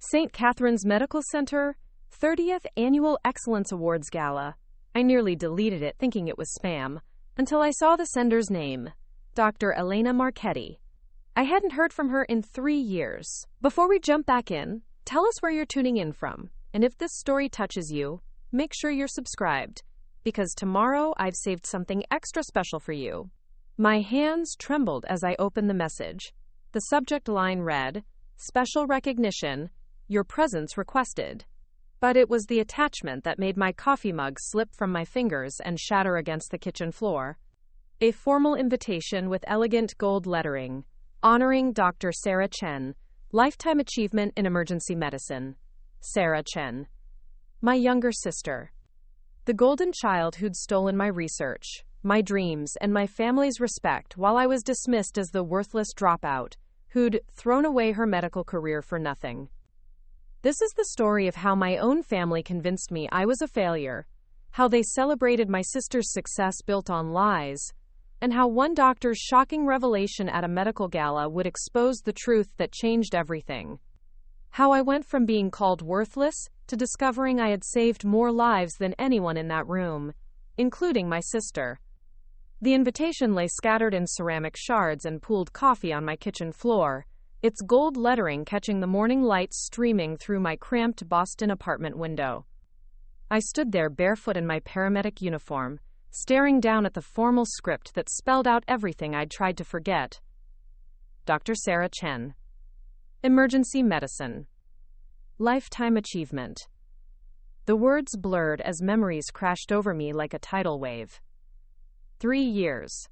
St. Catherine's Medical Center, 30th Annual Excellence Awards Gala. I nearly deleted it thinking it was spam, until I saw the sender's name, Dr. Elena Marchetti. I hadn't heard from her in 3 years. Before we jump back in, tell us where you're tuning in from, and if this story touches you, make sure you're subscribed, because tomorrow I've saved something extra special for you. My hands trembled as I opened the message. The subject line read, "Special recognition, your presence requested." But it was the attachment that made my coffee mug slip from my fingers and shatter against the kitchen floor. A formal invitation with elegant gold lettering, honoring Dr. Sarah Chen, Lifetime Achievement in Emergency Medicine. Sarah Chen. My younger sister. The golden child who'd stolen my research, my dreams, and my family's respect while I was dismissed as the worthless dropout, who'd thrown away her medical career for nothing. This is the story of how my own family convinced me I was a failure, how they celebrated my sister's success built on lies, and how one doctor's shocking revelation at a medical gala would expose the truth that changed everything. How I went from being called worthless to discovering I had saved more lives than anyone in that room, including my sister. The invitation lay scattered in ceramic shards and pooled coffee on my kitchen floor, its gold lettering catching the morning light streaming through my cramped Boston apartment window. I stood there barefoot in my paramedic uniform, staring down at the formal script that spelled out everything I'd tried to forget. Dr. Sarah Chen. Emergency Medicine. Lifetime Achievement. The words blurred as memories crashed over me like a tidal wave. 3 years.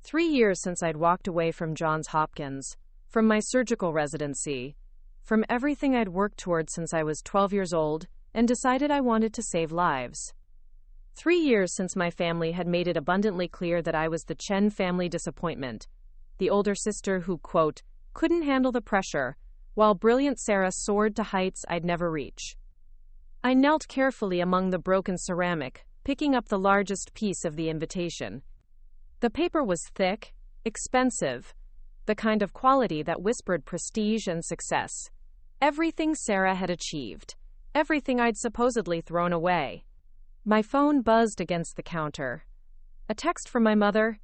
3 years since I'd walked away from Johns Hopkins, from my surgical residency, from everything I'd worked toward since I was 12 years old, and decided I wanted to save lives. 3 years since my family had made it abundantly clear that I was the Chen family disappointment, the older sister who, quote, couldn't handle the pressure, while brilliant Sarah soared to heights I'd never reach. I knelt carefully among the broken ceramic, picking up the largest piece of the invitation. The paper was thick, expensive, the kind of quality that whispered prestige and success. Everything Sarah had achieved, everything I'd supposedly thrown away. My phone buzzed against the counter. A text from my mother.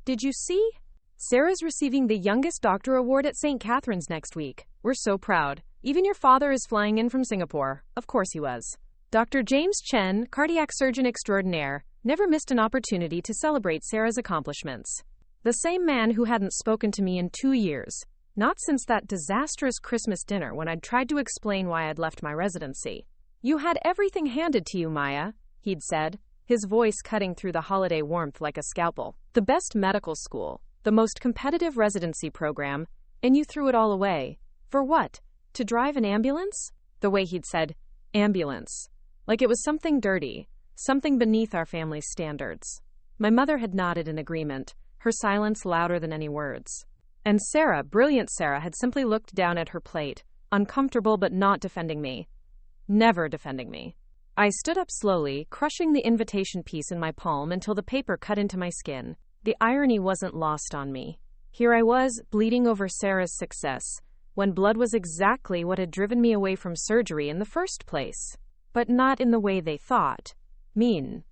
"Did you see? Sarah's receiving the youngest doctor award at St. Catherine's next week. We're so proud. Even your father is flying in from Singapore." Of course he was. Dr. James Chen, cardiac surgeon extraordinaire, never missed an opportunity to celebrate Sarah's accomplishments. The same man who hadn't spoken to me in 2 years, not since that disastrous Christmas dinner when I'd tried to explain why I'd left my residency. "You had everything handed to you, Maya," he'd said, his voice cutting through the holiday warmth like a scalpel. "The best medical school, the most competitive residency program, and you threw it all away. For what? To drive an ambulance?" The way he'd said, ambulance, like it was something dirty, something beneath our family's standards. My mother had nodded in agreement, her silence louder than any words. And Sarah, brilliant Sarah, had simply looked down at her plate, uncomfortable but not defending me. Never defending me. I stood up slowly, crushing the invitation piece in my palm until the paper cut into my skin. The irony wasn't lost on me. Here I was, bleeding over Sarah's success, when blood was exactly what had driven me away from surgery in the first place. But not in the way they thought. Mean.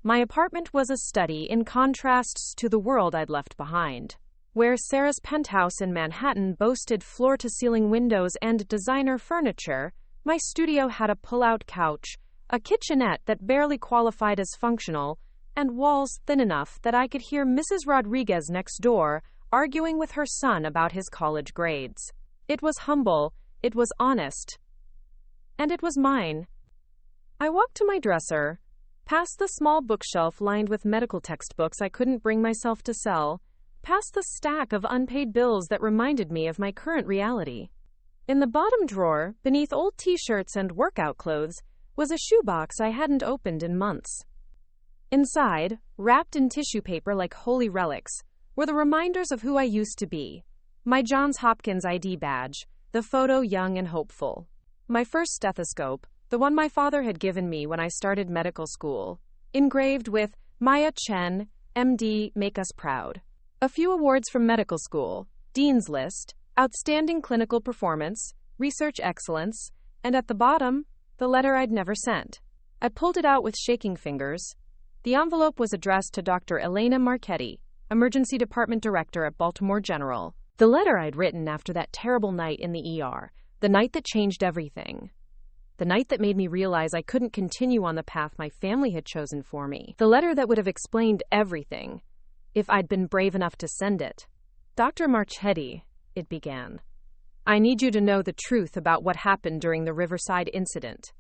My apartment was a study in contrasts to the world I'd left behind. Where Sarah's penthouse in Manhattan boasted floor-to-ceiling windows and designer furniture, my studio had a pull-out couch, a kitchenette that barely qualified as functional, and walls thin enough that I could hear Mrs. Rodriguez next door arguing with her son about his college grades. It was humble, it was honest, and it was mine. I walked to my dresser, past the small bookshelf lined with medical textbooks I couldn't bring myself to sell, past the stack of unpaid bills that reminded me of my current reality. In the bottom drawer, beneath old t-shirts and workout clothes, was a shoebox I hadn't opened in months. Inside, wrapped in tissue paper like holy relics, were the reminders of who I used to be. My Johns Hopkins ID badge, the photo young and hopeful. My first stethoscope, the one my father had given me when I started medical school, engraved with Maya Chen, MD, make us proud. A few awards from medical school, Dean's List, Outstanding Clinical Performance, research excellence, and at the bottom, the letter I'd never sent. I pulled it out with shaking fingers. The envelope was addressed to Dr. Elena Marchetti, Emergency Department Director at Baltimore General. The letter I'd written after that terrible night in the ER, the night that changed everything. The night that made me realize I couldn't continue on the path my family had chosen for me. The letter that would have explained everything, if I'd been brave enough to send it. Dr. Marchetti, it began. I need you to know the truth about what happened during the Riverside incident.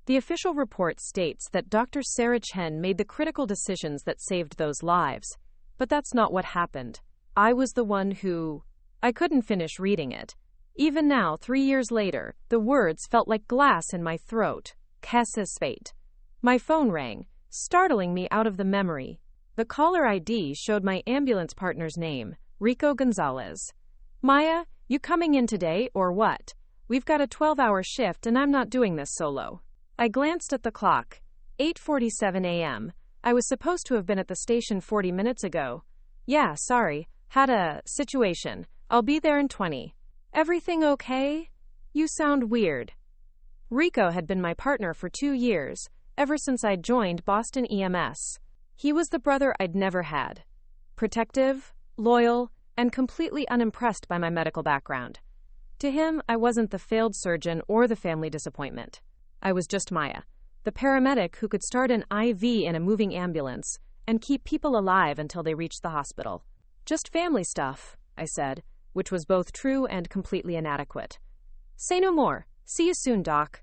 The official report states that Dr. Sarah Chen made the critical decisions that saved those lives, but that's not what happened. I was the one who... I couldn't finish reading it. Even now, 3 years later, the words felt like glass in my throat. Qu'est-ce fait? My phone rang, startling me out of the memory. The caller ID showed my ambulance partner's name, Rico Gonzalez. Maya, you coming in today, or what? We've got a 12-hour shift and I'm not doing this solo. I glanced at the clock. 8:47 a.m. I was supposed to have been at the station 40 minutes ago. Yeah, sorry. Had a situation. I'll be there in 20. Everything okay? You sound weird. Rico had been my partner for 2 years, ever since I'd joined Boston EMS. He was the brother I'd never had. Protective, loyal, and completely unimpressed by my medical background. To him, I wasn't the failed surgeon or the family disappointment. I was just Maya, the paramedic who could start an IV in a moving ambulance and keep people alive until they reached the hospital. Just family stuff, I said, which was both true and completely inadequate. Say no more. See you soon, Doc.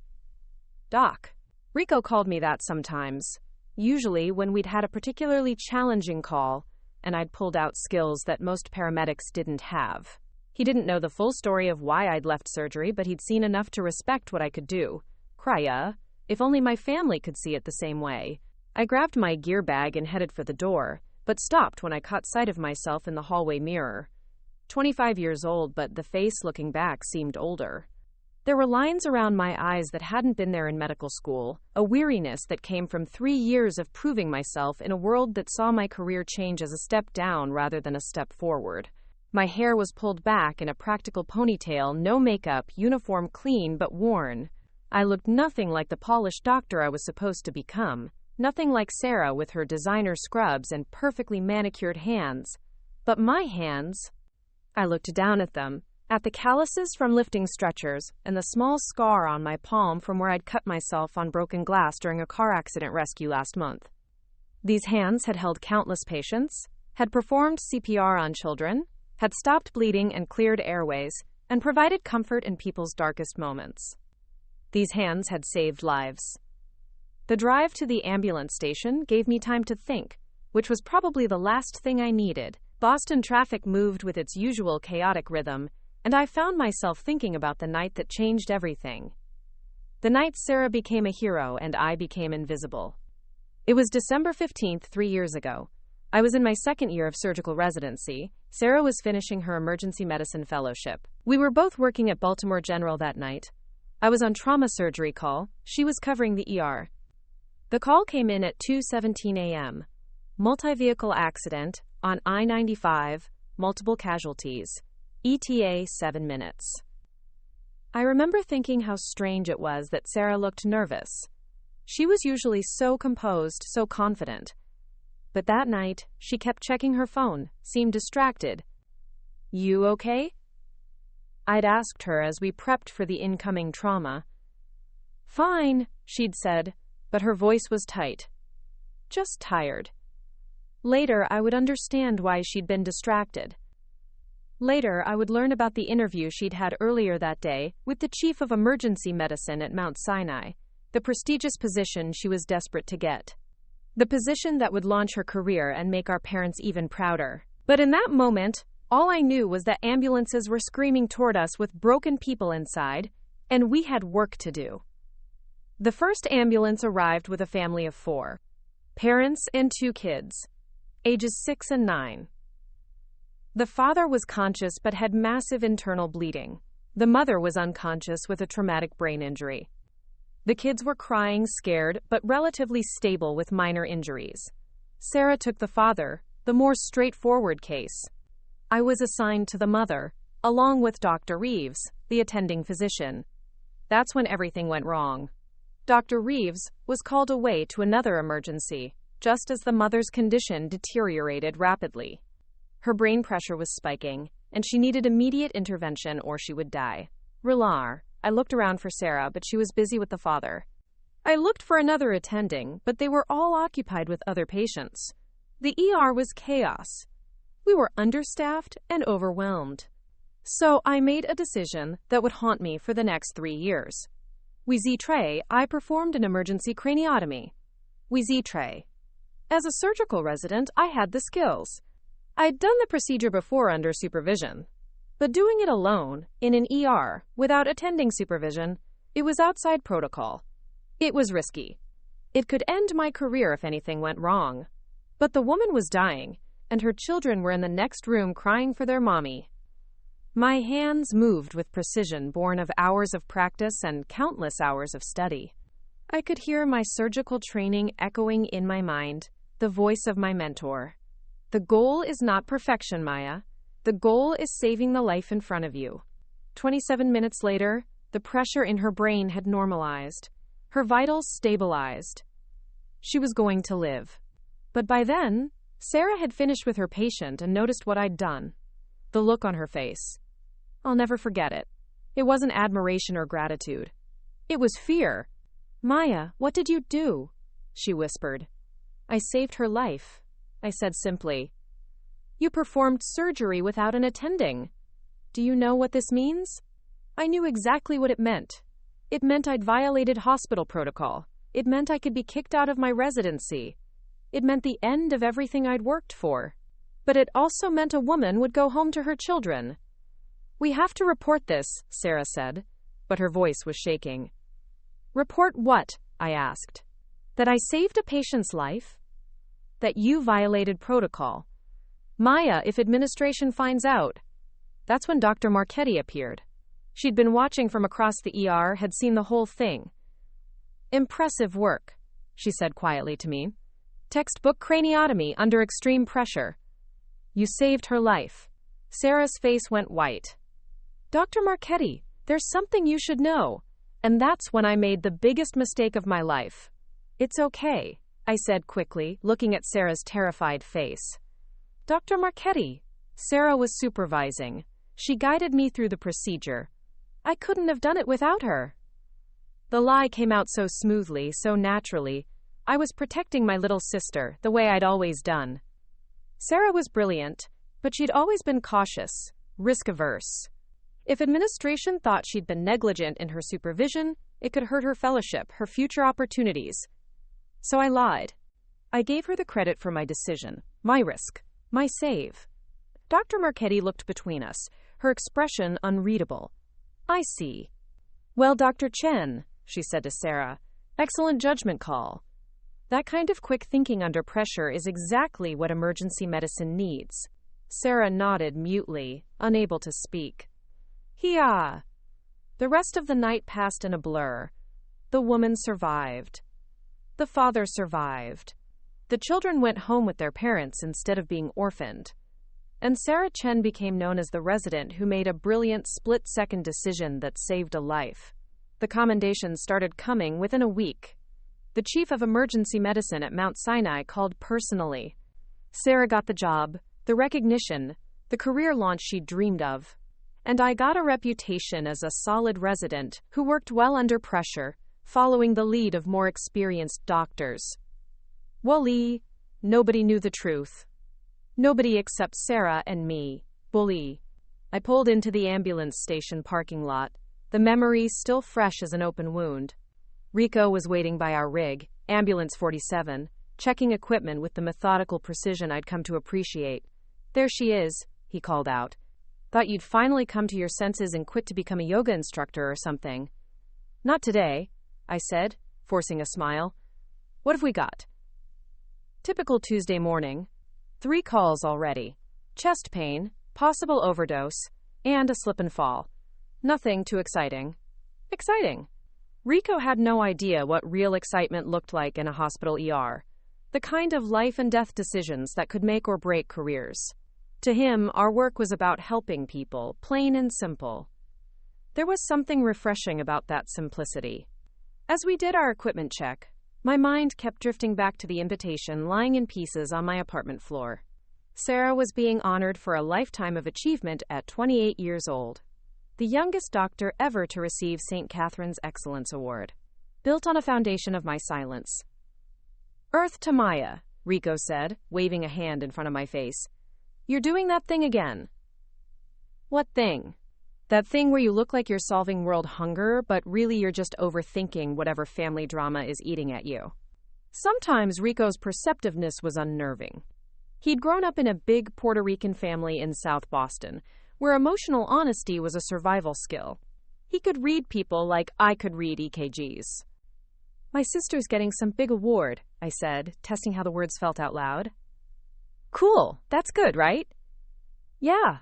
Doc. Rico called me that sometimes, usually when we'd had a particularly challenging call, and I'd pulled out skills that most paramedics didn't have. He didn't know the full story of why I'd left surgery, but he'd seen enough to respect what I could do. Crya, if only my family could see it the same way. I grabbed my gear bag and headed for the door, but stopped when I caught sight of myself in the hallway mirror. 25 years old, but the face looking back seemed older. There were lines around my eyes that hadn't been there in medical school, a weariness that came from 3 years of proving myself in a world that saw my career change as a step down rather than a step forward. My hair was pulled back in a practical ponytail, no makeup, uniform clean but worn. I looked nothing like the polished doctor I was supposed to become, nothing like Sarah with her designer scrubs and perfectly manicured hands. But my hands... I looked down at them, at the calluses from lifting stretchers, and the small scar on my palm from where I'd cut myself on broken glass during a car accident rescue last month. These hands had held countless patients, had performed CPR on children, had stopped bleeding and cleared airways, and provided comfort in people's darkest moments. These hands had saved lives. The drive to the ambulance station gave me time to think, which was probably the last thing I needed. Boston traffic moved with its usual chaotic rhythm, and I found myself thinking about the night that changed everything. The night Sarah became a hero and I became invisible. It was December 15th, 3 years ago. I was in my second year of surgical residency. Sarah was finishing her emergency medicine fellowship. We were both working at Baltimore General that night. I was on trauma surgery call. She was covering the ER. The call came in at 2:17 a.m. Multi-vehicle accident on I-95, multiple casualties. ETA 7 minutes. I remember thinking how strange it was that Sarah looked nervous. She was usually so composed, so confident. But that night, she kept checking her phone, seemed distracted. You okay? I'd asked her as we prepped for the incoming trauma. Fine, she'd said, but her voice was tight. Just tired. Later, I would understand why she'd been distracted. Later, I would learn about the interview she'd had earlier that day with the chief of emergency medicine at Mount Sinai, the prestigious position she was desperate to get. The position that would launch her career and make our parents even prouder. But in that moment, all I knew was that ambulances were screaming toward us with broken people inside, and we had work to do. The first ambulance arrived with a family of 4. Parents and 2 kids, ages 6 and 9. The father was conscious but had massive internal bleeding. The mother was unconscious with a traumatic brain injury. The kids were crying, scared, but relatively stable with minor injuries. Sarah took the father, the more straightforward case. I was assigned to the mother, along with Dr. Reeves, the attending physician. That's when everything went wrong. Dr. Reeves was called away to another emergency, just as the mother's condition deteriorated rapidly. Her brain pressure was spiking, and she needed immediate intervention or she would die. Relar. I looked around for Sarah, but she was busy with the father. I looked for another attending, but they were all occupied with other patients. The ER was chaos. We were understaffed and overwhelmed. So I made a decision that would haunt me for the next 3 years. I performed an emergency craniotomy. As a surgical resident, I had the skills. I'd done the procedure before under supervision. But doing it alone, in an ER, without attending supervision, it was outside protocol. It was risky. It could end my career if anything went wrong. But the woman was dying, and her children were in the next room crying for their mommy. My hands moved with precision born of hours of practice and countless hours of study. I could hear my surgical training echoing in my mind, the voice of my mentor. The goal is not perfection, Maya. The goal is saving the life in front of you. 27 minutes later, the pressure in her brain had normalized. Her vitals stabilized. She was going to live. But by then, Sarah had finished with her patient and noticed what I'd done. The look on her face. I'll never forget it. It wasn't admiration or gratitude. It was fear. Maya, what did you do? She whispered. I saved her life, I said simply. You performed surgery without an attending. Do you know what this means? I knew exactly what it meant. It meant I'd violated hospital protocol. It meant I could be kicked out of my residency. It meant the end of everything I'd worked for. But it also meant a woman would go home to her children. We have to report this, Sarah said, but her voice was shaking. Report what? I asked. That I saved a patient's life? That you violated protocol. Maya, if administration finds out. That's when Dr. Marchetti appeared. She'd been watching from across the ER, had seen the whole thing. Impressive work, she said quietly to me. Textbook craniotomy under extreme pressure. You saved her life. Sarah's face went white. Dr. Marchetti, there's something you should know. And that's when I made the biggest mistake of my life. It's okay, I said quickly, looking at Sarah's terrified face. Dr. Marchetti. Sarah was supervising. She guided me through the procedure. I couldn't have done it without her. The lie came out so smoothly, so naturally. I was protecting my little sister, the way I'd always done. Sarah was brilliant, but she'd always been cautious, risk-averse. If administration thought she'd been negligent in her supervision, it could hurt her fellowship, her future opportunities. So I lied. I gave her the credit for my decision, my risk, my save. Dr. Marchetti looked between us, her expression unreadable. I see. Well, Dr. Chen, she said to Sarah, excellent judgment call. That kind of quick thinking under pressure is exactly what emergency medicine needs. Sarah nodded mutely, unable to speak. Hiya! The rest of the night passed in a blur. The woman survived. The father survived. The children went home with their parents instead of being orphaned. And Sarah Chen became known as the resident who made a brilliant split-second decision that saved a life. The commendations started coming within a week. The chief of emergency medicine at Mount Sinai called personally. Sarah got the job, the recognition, the career launch she dreamed of. And I got a reputation as a solid resident who worked well under pressure, following the lead of more experienced doctors. Wally, nobody knew the truth. Nobody except Sarah and me. Bully. I pulled into the ambulance station parking lot, the memory still fresh as an open wound. Rico was waiting by our rig, Ambulance 47, checking equipment with the methodical precision I'd come to appreciate. There she is, he called out. Thought you'd finally come to your senses and quit to become a yoga instructor or something. Not today, I said, forcing a smile. What have we got? Typical Tuesday morning. 3 calls already. Chest pain, possible overdose, and a slip and fall. Nothing too exciting. Exciting. Rico had no idea what real excitement looked like in a hospital ER. The kind of life and death decisions that could make or break careers. To him, our work was about helping people, plain and simple. There was something refreshing about that simplicity. As we did our equipment check, my mind kept drifting back to the invitation lying in pieces on my apartment floor. Sarah was being honored for a lifetime of achievement at 28 years old, the youngest doctor ever to receive St. Catherine's Excellence Award. Built on a foundation of my silence. Earth to Maya, Rico said, waving a hand in front of my face. You're doing that thing again. What thing? That thing where you look like you're solving world hunger, but really you're just overthinking whatever family drama is eating at you. Sometimes Rico's perceptiveness was unnerving. He'd grown up in a big Puerto Rican family in South Boston, where emotional honesty was a survival skill. He could read people like I could read EKGs. My sister's getting some big award, I said, testing how the words felt out loud. Cool, that's good, right? Yeah,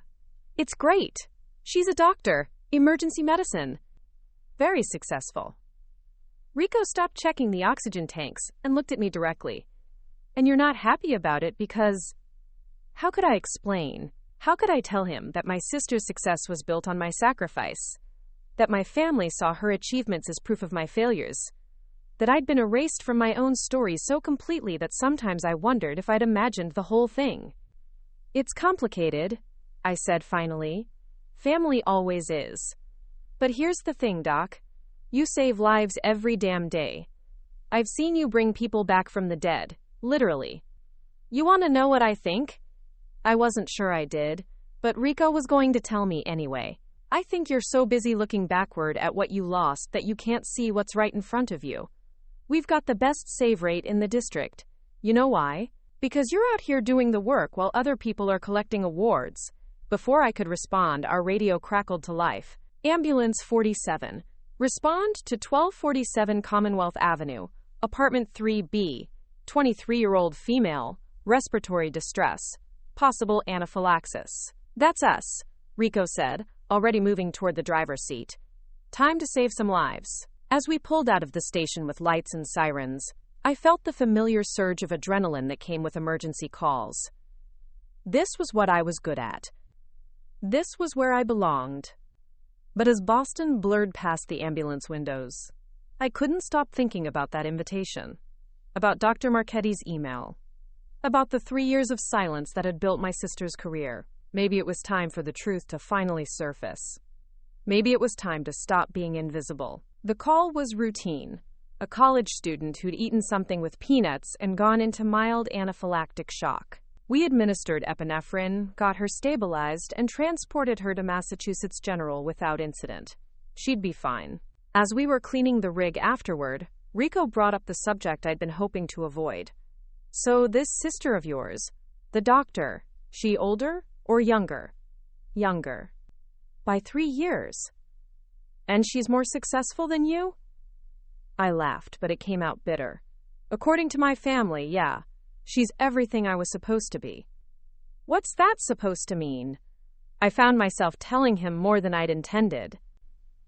it's great. She's a doctor, emergency medicine. Very successful. Rico stopped checking the oxygen tanks and looked at me directly. And you're not happy about it because... How could I explain? How could I tell him that my sister's success was built on my sacrifice? That my family saw her achievements as proof of my failures? That I'd been erased from my own story so completely that sometimes I wondered if I'd imagined the whole thing. It's complicated, I said finally. Family always is. But here's the thing, Doc. You save lives every damn day. I've seen you bring people back from the dead. Literally. You want to know what I think? I wasn't sure I did, but Rico was going to tell me anyway. I think you're so busy looking backward at what you lost that you can't see what's right in front of you. We've got the best save rate in the district. You know why? Because you're out here doing the work while other people are collecting awards. Before I could respond, our radio crackled to life. Ambulance 47. Respond to 1247 Commonwealth Avenue, apartment 3B. 23-year-old female, respiratory distress, possible anaphylaxis. That's us, Rico said, already moving toward the driver's seat. Time to save some lives. As we pulled out of the station with lights and sirens, I felt the familiar surge of adrenaline that came with emergency calls. This was what I was good at. This was where I belonged. But as Boston blurred past the ambulance windows, I couldn't stop thinking about that invitation. About Dr. Marchetti's email. About the 3 years of silence that had built my sister's career. Maybe it was time for the truth to finally surface. Maybe it was time to stop being invisible. The call was routine. A college student who'd eaten something with peanuts and gone into mild anaphylactic shock. We administered epinephrine, got her stabilized, and transported her to Massachusetts General without incident. She'd be fine. As we were cleaning the rig afterward, Rico brought up the subject I'd been hoping to avoid. So this sister of yours, the doctor, she older or younger? Younger. By 3 years. And she's more successful than you? I laughed, but it came out bitter. According to my family, yeah. She's everything I was supposed to be. What's that supposed to mean? I found myself telling him more than I'd intended.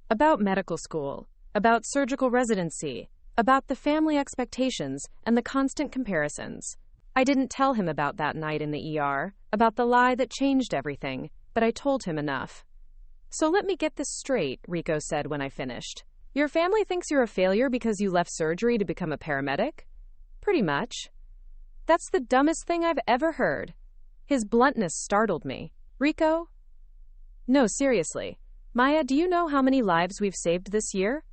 About medical school, about surgical residency, about the family expectations and the constant comparisons. I didn't tell him about that night in the ER, about the lie that changed everything, but I told him enough. So let me get this straight, Rico said when I finished. Your family thinks you're a failure because you left surgery to become a paramedic? Pretty much. That's the dumbest thing I've ever heard. His bluntness startled me. Rico? No, seriously. Maya, do you know how many lives we've saved this year?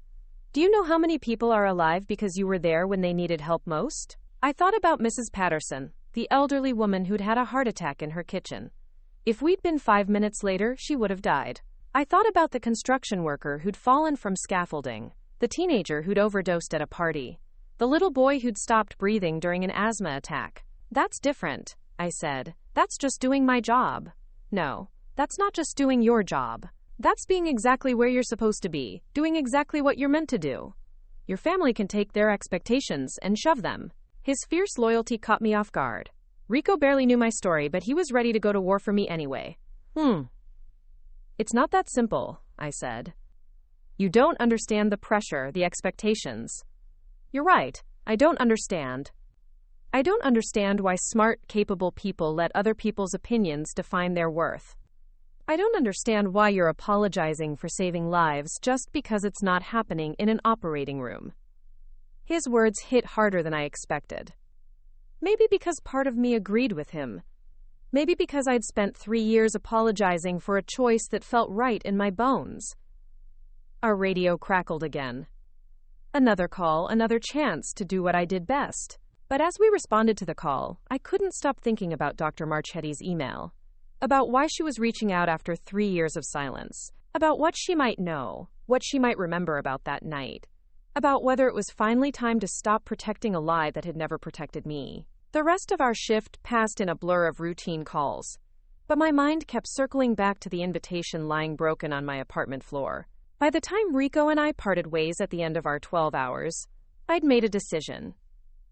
Do you know how many people are alive because you were there when they needed help most? I thought about Mrs. Patterson, the elderly woman who'd had a heart attack in her kitchen. If we'd been 5 minutes later, she would have died. I thought about the construction worker who'd fallen from scaffolding, the teenager who'd overdosed at a party, the little boy who'd stopped breathing during an asthma attack. That's different, I said. That's just doing my job. No, that's not just doing your job. That's being exactly where you're supposed to be, doing exactly what you're meant to do. Your family can take their expectations and shove them. His fierce loyalty caught me off guard. Rico barely knew my story, but he was ready to go to war for me anyway. It's not that simple, I said. You don't understand the pressure, the expectations. You're right, I don't understand. I don't understand why smart, capable people let other people's opinions define their worth. I don't understand why you're apologizing for saving lives just because it's not happening in an operating room. His words hit harder than I expected. Maybe because part of me agreed with him. Maybe because I'd spent 3 years apologizing for a choice that felt right in my bones. Our radio crackled again. Another call, another chance to do what I did best. But as we responded to the call, I couldn't stop thinking about Dr. Marchetti's email. About why she was reaching out after 3 years of silence. About what she might know, what she might remember about that night. About whether it was finally time to stop protecting a lie that had never protected me. The rest of our shift passed in a blur of routine calls, but my mind kept circling back to the invitation lying broken on my apartment floor. By the time Rico and I parted ways at the end of our 12 hours, I'd made a decision.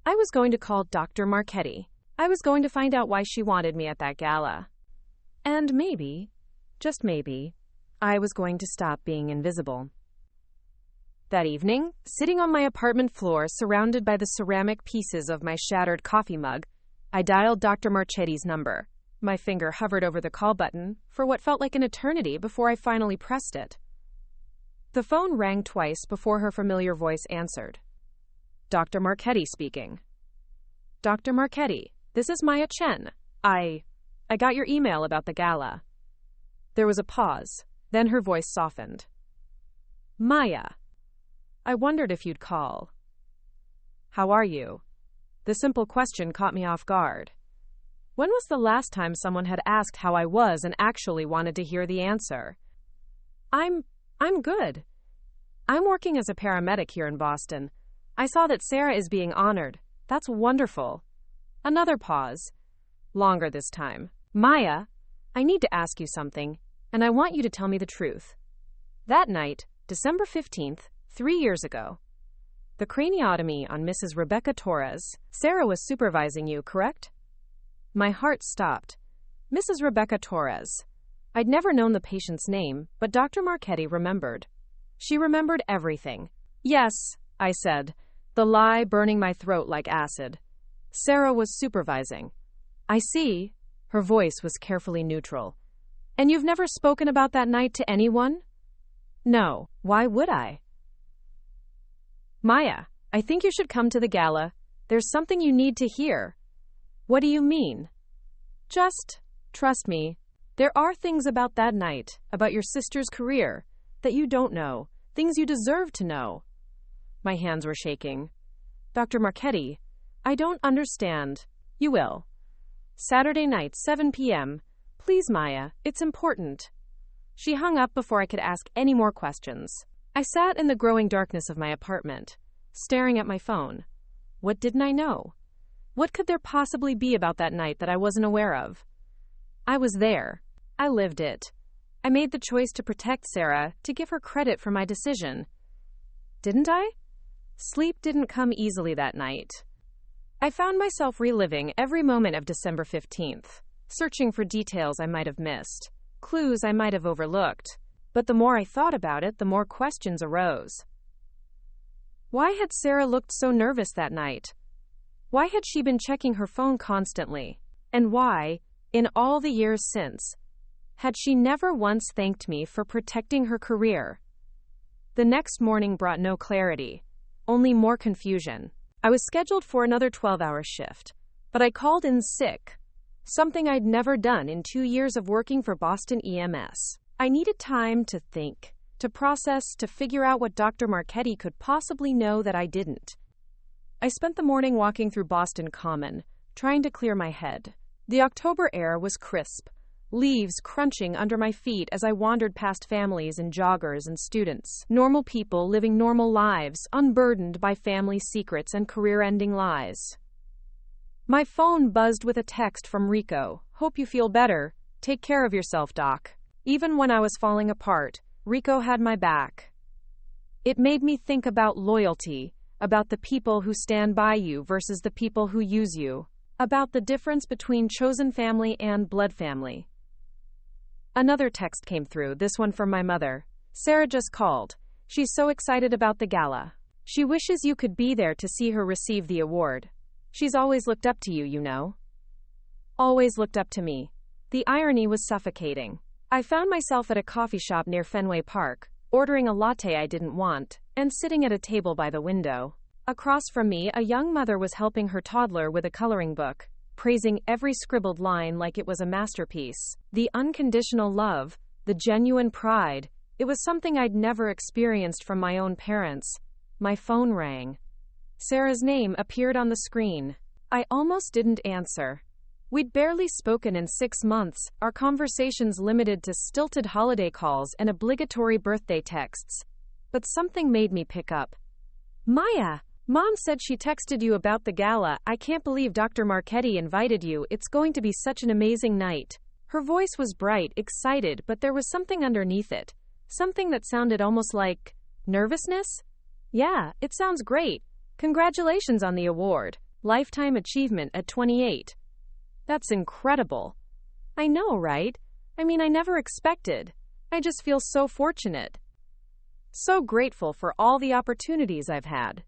I was going to call Dr. Marchetti. I was going to find out why she wanted me at that gala. And maybe, just maybe, I was going to stop being invisible. That evening, sitting on my apartment floor surrounded by the ceramic pieces of my shattered coffee mug, I dialed Dr. Marchetti's number. My finger hovered over the call button for what felt like an eternity before I finally pressed it. The phone rang twice before her familiar voice answered. Dr. Marchetti speaking. Dr. Marchetti, this is Chen. I got your email about the gala. There was a pause, then her voice softened. Maya. I wondered if you'd call. How are you? The simple question caught me off guard. When was the last time someone had asked how I was and actually wanted to hear the answer? I'm good. I'm working as a paramedic here in Boston. I saw that Sarah is being honored. That's wonderful. Another pause. Longer this time. Maya, I need to ask you something, and I want you to tell me the truth. That night, December 15th, 3 years ago, the craniotomy on Mrs. Rebecca Torres, Sarah was supervising you, correct? My heart stopped. Mrs. Rebecca Torres. I'd never known the patient's name, but Dr. Marchetti remembered. She remembered everything. Yes, I said, the lie burning my throat like acid. Sarah was supervising. I see. Her voice was carefully neutral. And you've never spoken about that night to anyone? No, why would I? Maya, I think you should come to the gala. There's something you need to hear. What do you mean? Just trust me. There are things about that night, about your sister's career, that you don't know, things you deserve to know. My hands were shaking. Dr. Marchetti, I don't understand. You will. Saturday night, 7 p.m. Please, Maya, it's important. She hung up before I could ask any more questions. I sat in the growing darkness of my apartment, staring at my phone. What didn't I know? What could there possibly be about that night that I wasn't aware of? I was there. I lived it. I made the choice to protect Sarah, to give her credit for my decision. Didn't I? Sleep didn't come easily that night. I found myself reliving every moment of December 15th, searching for details I might have missed, clues I might have overlooked. But the more I thought about it, the more questions arose. Why had Sarah looked so nervous that night? Why had she been checking her phone constantly? And why, in all the years since, had she never once thanked me for protecting her career? The next morning brought no clarity, only more confusion. I was scheduled for another 12-hour shift, but I called in sick, something I'd never done in 2 years of working for Boston EMS. I needed time to think, to process, to figure out what Dr. Marchetti could possibly know that I didn't. I spent the morning walking through Boston Common, trying to clear my head. The October air was crisp, leaves crunching under my feet as I wandered past families and joggers and students. Normal people living normal lives, unburdened by family secrets and career-ending lies. My phone buzzed with a text from Rico. Hope you feel better. Take care of yourself, Doc. Even when I was falling apart, Rico had my back. It made me think about loyalty, about the people who stand by you versus the people who use you, about the difference between chosen family and blood family. Another text came through, this one from my mother. Sarah just called. She's so excited about the gala. She wishes you could be there to see her receive the award. She's always looked up to you, you know. Always looked up to me. The irony was suffocating. I found myself at a coffee shop near Fenway Park, ordering a latte I didn't want, and sitting at a table by the window. Across from me, a young mother was helping her toddler with a coloring book, praising every scribbled line like it was a masterpiece. The unconditional love, the genuine pride, it was something I'd never experienced from my own parents. My phone rang. Sarah's name appeared on the screen. I almost didn't answer. We'd barely spoken in 6 months, our conversations limited to stilted holiday calls and obligatory birthday texts. But something made me pick up. Maya, Mom said she texted you about the gala. I can't believe Dr. Marchetti invited you. It's going to be such an amazing night. Her voice was bright, excited, but there was something underneath it. Something that sounded almost like nervousness? Yeah, it sounds great. Congratulations on the award. Lifetime achievement at 28. That's incredible. I know, right? I mean, I never expected. I just feel so fortunate. So grateful for all the opportunities I've had.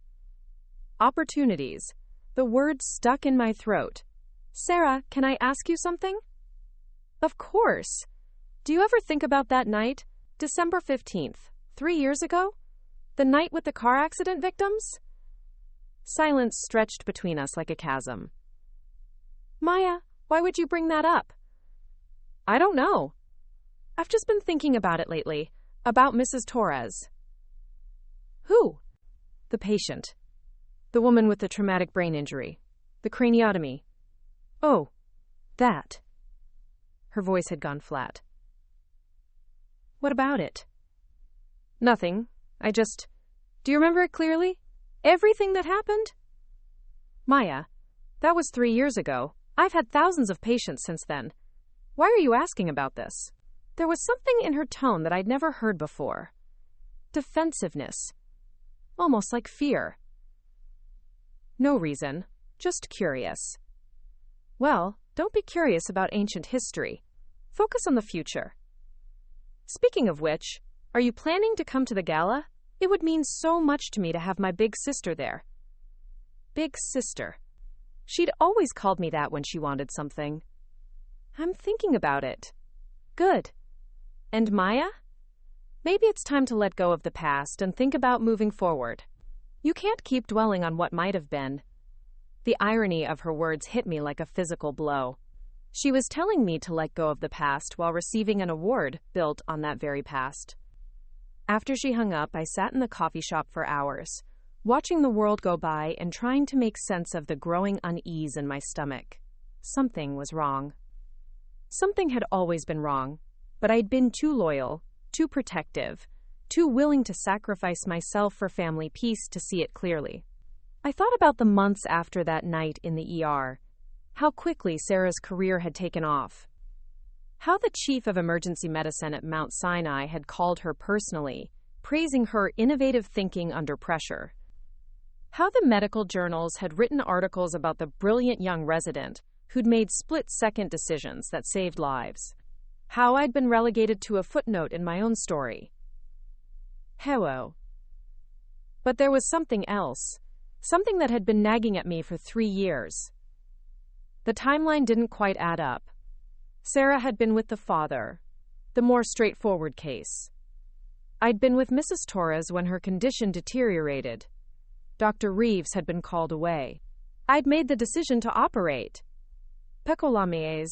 Opportunities. The words stuck in my throat. Sarah, can I ask you something? Of course. Do you ever think about that night? December 15th, 3 years ago? The night with the car accident victims? Silence stretched between us like a chasm. Maya, why would you bring that up? I don't know. I've just been thinking about it lately. About Mrs. Torres. Who? The patient. The woman with the traumatic brain injury. The craniotomy. Oh, that. Her voice had gone flat. What about it? Nothing. Do you remember it clearly? Everything that happened? Maya, that was 3 years ago. I've had thousands of patients since then. Why are you asking about this? There was something in her tone that I'd never heard before. Defensiveness. Almost like fear. No reason. Just curious. Well, don't be curious about ancient history. Focus on the future. Speaking of which, are you planning to come to the gala? It would mean so much to me to have my big sister there. Big sister. She'd always called me that when she wanted something. I'm thinking about it. Good. And Maya? Maybe it's time to let go of the past and think about moving forward. You can't keep dwelling on what might have been. The irony of her words hit me like a physical blow. She was telling me to let go of the past while receiving an award built on that very past. After she hung up, I sat in the coffee shop for hours, watching the world go by and trying to make sense of the growing unease in my stomach. Something was wrong. Something had always been wrong, but I'd been too loyal, too protective, too willing to sacrifice myself for family peace to see it clearly. I thought about the months after that night in the ER, how quickly Sarah's career had taken off, how the chief of emergency medicine at Mount Sinai had called her personally, praising her innovative thinking under pressure, how the medical journals had written articles about the brilliant young resident who'd made split-second decisions that saved lives, how I'd been relegated to a footnote in my own story. Hello. But there was something else, something that had been nagging at me for 3 years. The timeline didn't quite add up. Sarah had been with the father, the more straightforward case. I'd been with Mrs. Torres when her condition deteriorated. Dr. Reeves had been called away. I'd made the decision to operate. Pecolamies.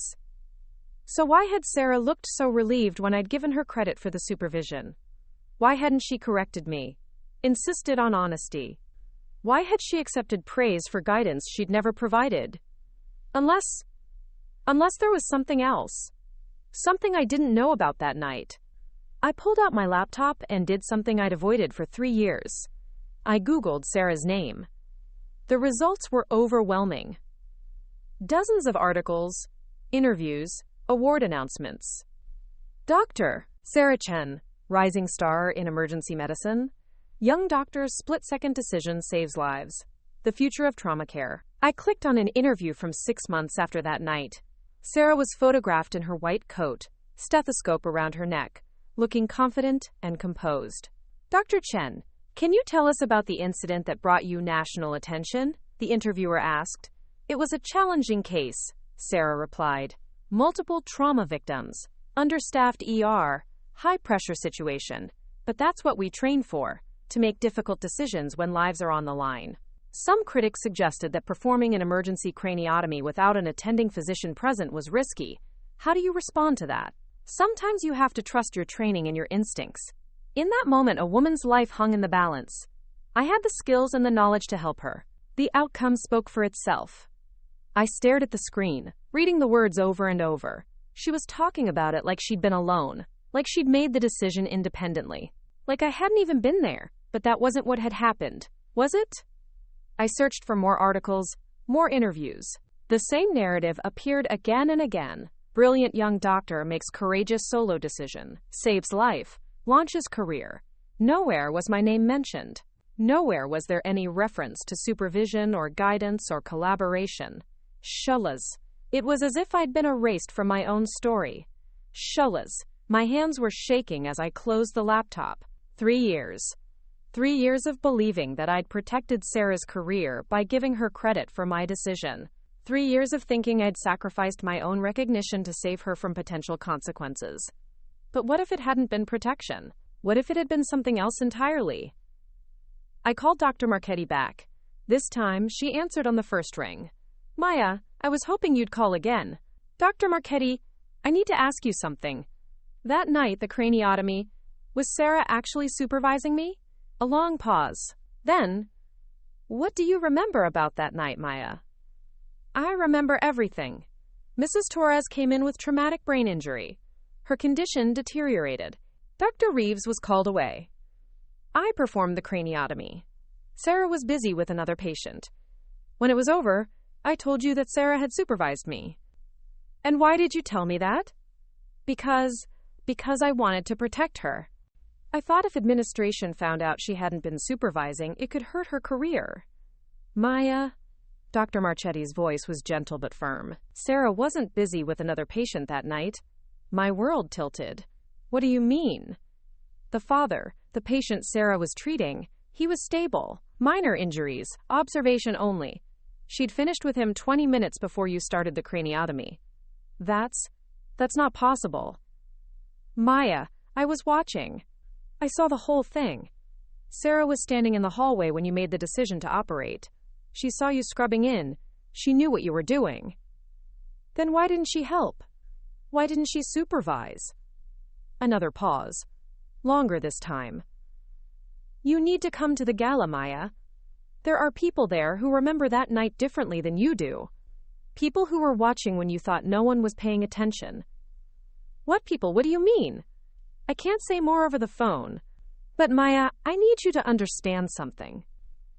So why had Sarah looked so relieved when I'd given her credit for the supervision? Why hadn't she corrected me, insisted on honesty? Why had she accepted praise for guidance she'd never provided? Unless there was something else. Something I didn't know about that night. I pulled out my laptop and did something I'd avoided for 3 years. I Googled Sarah's name. The results were overwhelming. Dozens of articles, interviews, award announcements. Dr. Sarah Chen, rising star in emergency medicine. Young doctor's split-second decision saves lives. The future of trauma care. I clicked on an interview from 6 months after that night. Sarah was photographed in her white coat, stethoscope around her neck, looking confident and composed. Dr. Chen, can you tell us about the incident that brought you national attention? The interviewer asked. It was a challenging case, Sarah replied. Multiple trauma victims, understaffed ER, high-pressure situation. But that's what we train for, to make difficult decisions when lives are on the line. Some critics suggested that performing an emergency craniotomy without an attending physician present was risky. How do you respond to that? Sometimes you have to trust your training and your instincts. In that moment, a woman's life hung in the balance. I had the skills and the knowledge to help her. The outcome spoke for itself. I stared at the screen, reading the words over and over. She was talking about it like she'd been alone, like she'd made the decision independently, like I hadn't even been there, but that wasn't what had happened, was it? I searched for more articles, more interviews. The same narrative appeared again and again. Brilliant young doctor makes courageous solo decision, saves life, launches career. Nowhere was my name mentioned. Nowhere was there any reference to supervision or guidance or collaboration. Shulas. It was as if I'd been erased from my own story. Shulas. My hands were shaking as I closed the laptop. 3 years. 3 years of believing that I'd protected Sarah's career by giving her credit for my decision. 3 years of thinking I'd sacrificed my own recognition to save her from potential consequences. But what if it hadn't been protection? What if it had been something else entirely? I called Dr. Marchetti back. This time, she answered on the first ring. Maya, I was hoping you'd call again. Dr. Marchetti, I need to ask you something. That night, the craniotomy, was Sarah actually supervising me? A long pause. Then, what do you remember about that night, Maya? I remember everything. Mrs. Torres came in with traumatic brain injury. Her condition deteriorated. Dr. Reeves was called away. I performed the craniotomy. Sarah was busy with another patient. When it was over, I told you that Sarah had supervised me. And why did you tell me that? Because I wanted to protect her. I thought if administration found out she hadn't been supervising, it could hurt her career. Maya, Dr. Marchetti's voice was gentle but firm. Sarah wasn't busy with another patient that night. My world tilted. What do you mean? The father, the patient Sarah was treating, he was stable. Minor injuries, observation only. She'd finished with him 20 minutes before you started the craniotomy. That's not possible. Maya, I was watching. I saw the whole thing. Sarah was standing in the hallway when you made the decision to operate. She saw you scrubbing in. She knew what you were doing. Then why didn't she help? Why didn't she supervise? Another pause. Longer this time. You need to come to the gala, Maya. There are people there who remember that night differently than you do. People who were watching when you thought no one was paying attention. What people? What do you mean? I can't say more over the phone. But Maya, I need you to understand something.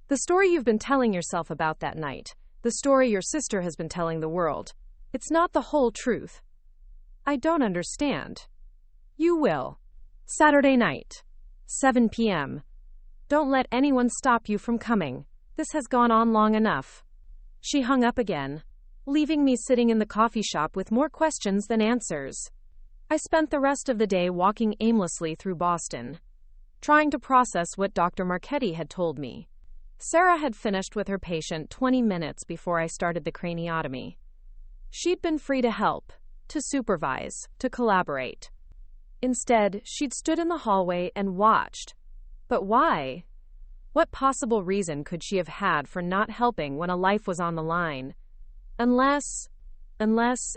The story you've been telling yourself about that night, the story your sister has been telling the world, it's not the whole truth. I don't understand. You will. Saturday night, 7 p.m. Don't let anyone stop you from coming. This has gone on long enough. She hung up again, leaving me sitting in the coffee shop with more questions than answers. I spent the rest of the day walking aimlessly through Boston, trying to process what Dr. Marchetti had told me. Sarah had finished with her patient 20 minutes before I started the craniotomy. She'd been free to help, to supervise, to collaborate. Instead, she'd stood in the hallway and watched. But why? What possible reason could she have had for not helping when a life was on the line? Unless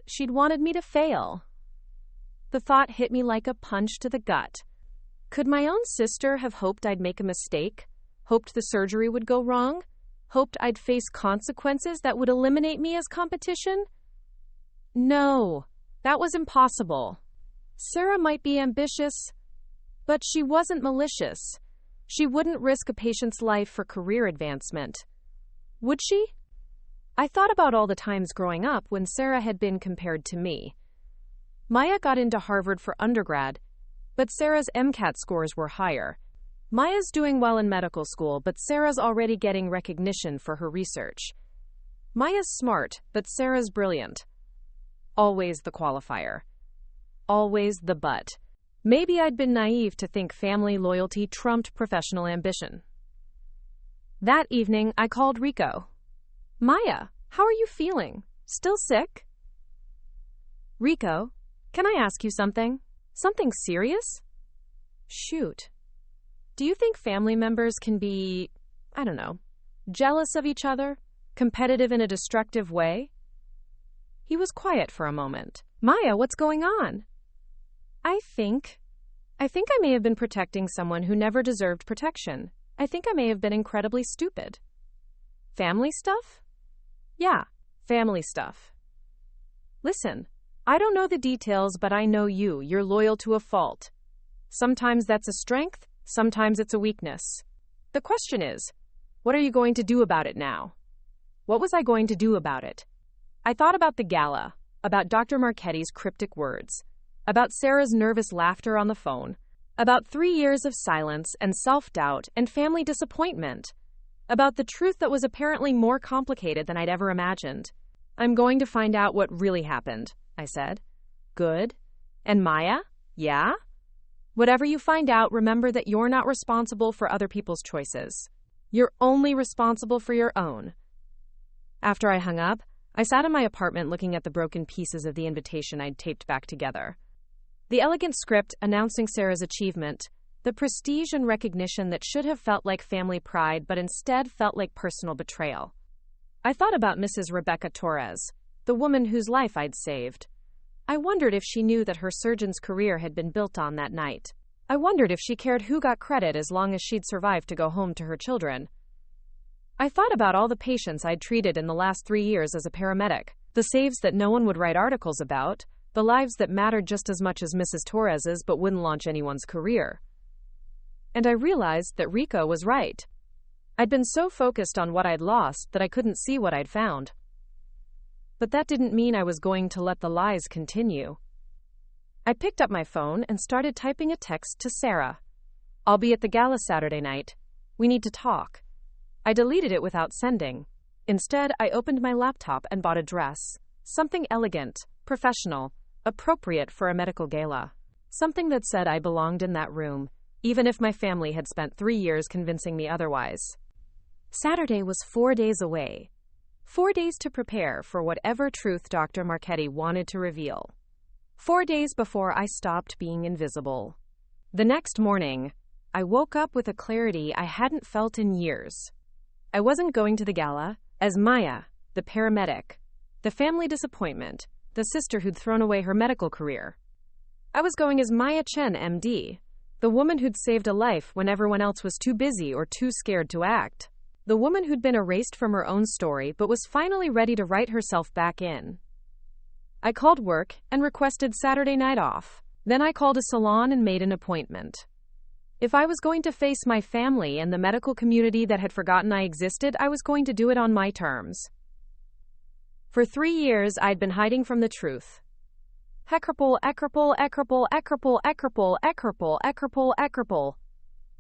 she'd wanted me to fail. The thought hit me like a punch to the gut. Could my own sister have hoped I'd make a mistake? Hoped the surgery would go wrong? Hoped I'd face consequences that would eliminate me as competition? No, that was impossible. Sarah might be ambitious, but she wasn't malicious. She wouldn't risk a patient's life for career advancement. Would she? I thought about all the times growing up when Sarah had been compared to me. Maya got into Harvard for undergrad, but Sarah's MCAT scores were higher. Maya's doing well in medical school, but Sarah's already getting recognition for her research. Maya's smart, but Sarah's brilliant. Always the qualifier. Always the but. Maybe I'd been naive to think family loyalty trumped professional ambition. That evening, I called Rico. Maya, How are you feeling? Still sick? Rico, can I ask you something? Something serious? Shoot. Do you think family members can be, I don't know, jealous of each other? Competitive in a destructive way? He was quiet for a moment. Maya, what's going on? I think I may have been protecting someone who never deserved protection. I think I may have been incredibly stupid. Family stuff? Yeah, family stuff. Listen, I don't know the details, but I know you're loyal to a fault. Sometimes that's a strength, sometimes it's a weakness. The question is, what are you going to do about it now? What was I going to do about it? I thought about the gala, about Dr. Marchetti's cryptic words, about Sarah's nervous laughter on the phone, about 3 years of silence and self-doubt and family disappointment, about the truth that was apparently more complicated than I'd ever imagined. I'm going to find out what really happened, I said. Good. And Maya? Yeah? Whatever you find out, remember that you're not responsible for other people's choices. You're only responsible for your own. After I hung up, I sat in my apartment looking at the broken pieces of the invitation I'd taped back together. The elegant script announcing Sarah's achievement, the prestige and recognition that should have felt like family pride but instead felt like personal betrayal. I thought about Mrs. Rebecca Torres, the woman whose life I'd saved. I wondered if she knew that her surgeon's career had been built on that night. I wondered if she cared who got credit as long as she'd survived to go home to her children. I thought about all the patients I'd treated in the last 3 years as a paramedic, the saves that no one would write articles about, the lives that mattered just as much as Mrs. Torres's but wouldn't launch anyone's career. And I realized that Rico was right. I'd been so focused on what I'd lost that I couldn't see what I'd found. But that didn't mean I was going to let the lies continue. I picked up my phone and started typing a text to Sarah. I'll be at the gala Saturday night. We need to talk. I deleted it without sending. Instead, I opened my laptop and bought a dress. Something elegant, professional, appropriate for a medical gala. Something that said I belonged in that room, even if my family had spent 3 years convincing me otherwise. Saturday was 4 days away. 4 days to prepare for whatever truth Dr. Marchetti wanted to reveal. 4 days before I stopped being invisible. The next morning, I woke up with a clarity I hadn't felt in years. I wasn't going to the gala as Maya, the paramedic, the family disappointment, the sister who'd thrown away her medical career. I was going as Maya Chen, MD, the woman who'd saved a life when everyone else was too busy or too scared to act. The woman who'd been erased from her own story but was finally ready to write herself back in. I called work and requested Saturday night off. Then I called a salon and made an appointment. If I was going to face my family and the medical community that had forgotten I existed, I was going to do it on my terms. For 3 years, I'd been hiding from the truth. Eckerpol.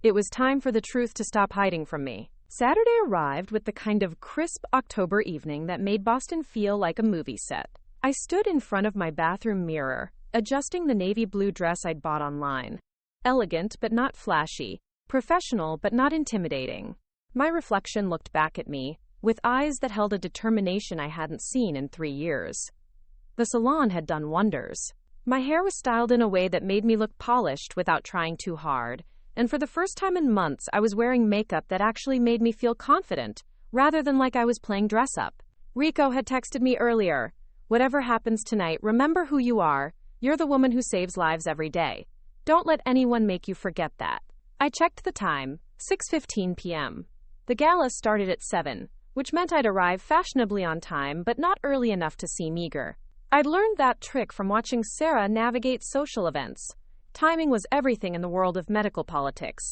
It was time for the truth to stop hiding from me. Saturday arrived with the kind of crisp October evening that made Boston feel like a movie set. I stood in front of my bathroom mirror, adjusting the navy blue dress I'd bought online. Elegant but not flashy, professional but not intimidating. My reflection looked back at me, with eyes that held a determination I hadn't seen in 3 years. The salon had done wonders. My hair was styled in a way that made me look polished without trying too hard, and for the first time in months I was wearing makeup that actually made me feel confident, rather than like I was playing dress-up. Rico had texted me earlier. Whatever happens tonight, remember who you are. You're the woman who saves lives every day. Don't let anyone make you forget that. I checked the time, 6:15 p.m. The gala started at 7, which meant I'd arrive fashionably on time but not early enough to seem eager. I'd learned that trick from watching Sarah navigate social events. Timing was everything in the world of medical politics.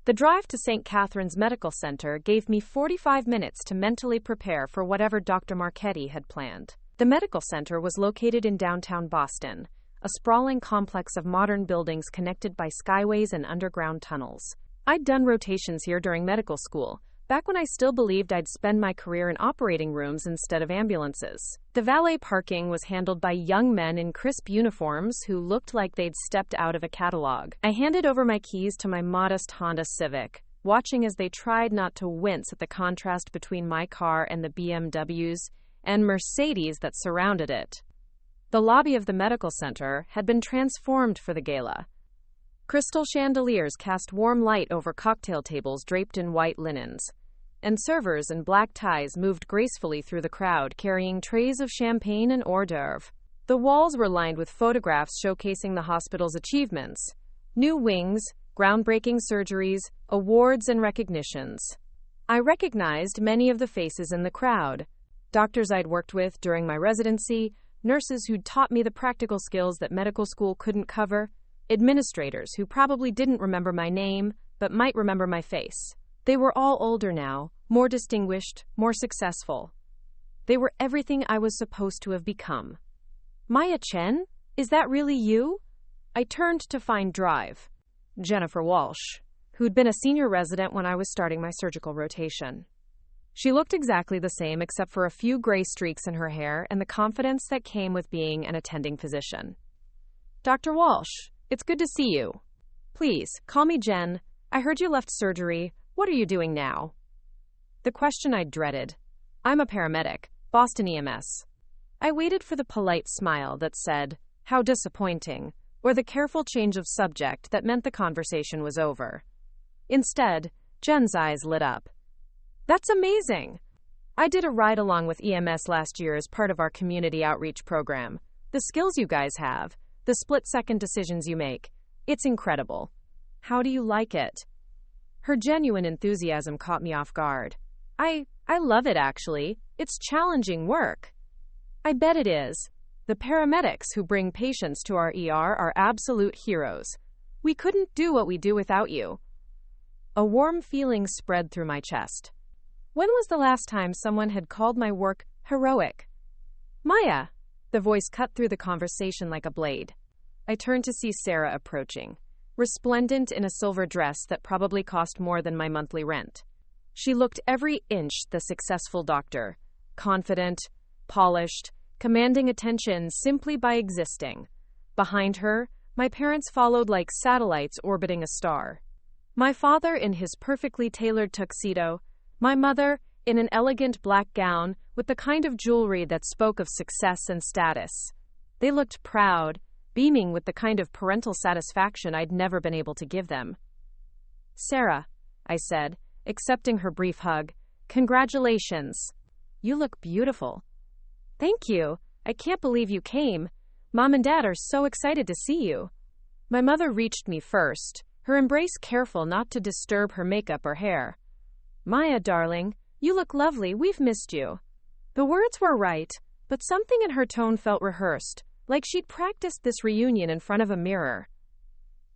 The drive to St. Catherine's Medical Center gave me 45 minutes to mentally prepare for whatever Dr. Marchetti had planned. The medical center was located in downtown Boston, a sprawling complex of modern buildings connected by skyways and underground tunnels. I'd done rotations here during medical school, back when I still believed I'd spend my career in operating rooms instead of ambulances. The valet parking was handled by young men in crisp uniforms who looked like they'd stepped out of a catalog. I handed over my keys to my modest Honda Civic, watching as they tried not to wince at the contrast between my car and the BMWs, and Mercedes that surrounded it. The lobby of the medical center had been transformed for the gala. Crystal chandeliers cast warm light over cocktail tables draped in white linens, and servers in black ties moved gracefully through the crowd carrying trays of champagne and hors d'oeuvre. The walls were lined with photographs showcasing the hospital's achievements, new wings, groundbreaking surgeries, awards, and recognitions. I recognized many of the faces in the crowd. Doctors I'd worked with during my residency, nurses who'd taught me the practical skills that medical school couldn't cover, administrators who probably didn't remember my name, but might remember my face. They were all older now, more distinguished, more successful. They were everything I was supposed to have become. Maya Chen? Is that really you? I turned to find Drive, Jennifer Walsh, who'd been a senior resident when I was starting my surgical rotation. She looked exactly the same except for a few gray streaks in her hair and the confidence that came with being an attending physician. Dr. Walsh, it's good to see you. Please, call me Jen. I heard you left surgery. What are you doing now? The question I dreaded. I'm a paramedic, Boston EMS. I waited for the polite smile that said, "How disappointing," or the careful change of subject that meant the conversation was over. Instead, Jen's eyes lit up. That's amazing! I did a ride-along with EMS last year as part of our community outreach program. The skills you guys have, the split-second decisions you make, it's incredible. How do you like it? Her genuine enthusiasm caught me off guard. I love it, actually. It's challenging work. I bet it is. The paramedics who bring patients to our ER are absolute heroes. We couldn't do what we do without you. A warm feeling spread through my chest. When was the last time someone had called my work heroic? Maya! The voice cut through the conversation like a blade. I turned to see Sarah approaching, resplendent in a silver dress that probably cost more than my monthly rent. She looked every inch the successful doctor, confident, polished, commanding attention simply by existing. Behind her, my parents followed like satellites orbiting a star. My father in his perfectly tailored tuxedo, my mother in an elegant black gown with the kind of jewelry that spoke of success and status. They looked proud, beaming with the kind of parental satisfaction I'd never been able to give them. Sarah, I said, accepting her brief hug, congratulations. You look beautiful. Thank you. I can't believe you came. Mom and Dad are so excited to see you. My mother reached me first, her embrace careful not to disturb her makeup or hair. Maya, darling, you look lovely. We've missed you. The words were right, but something in her tone felt rehearsed, like she'd practiced this reunion in front of a mirror.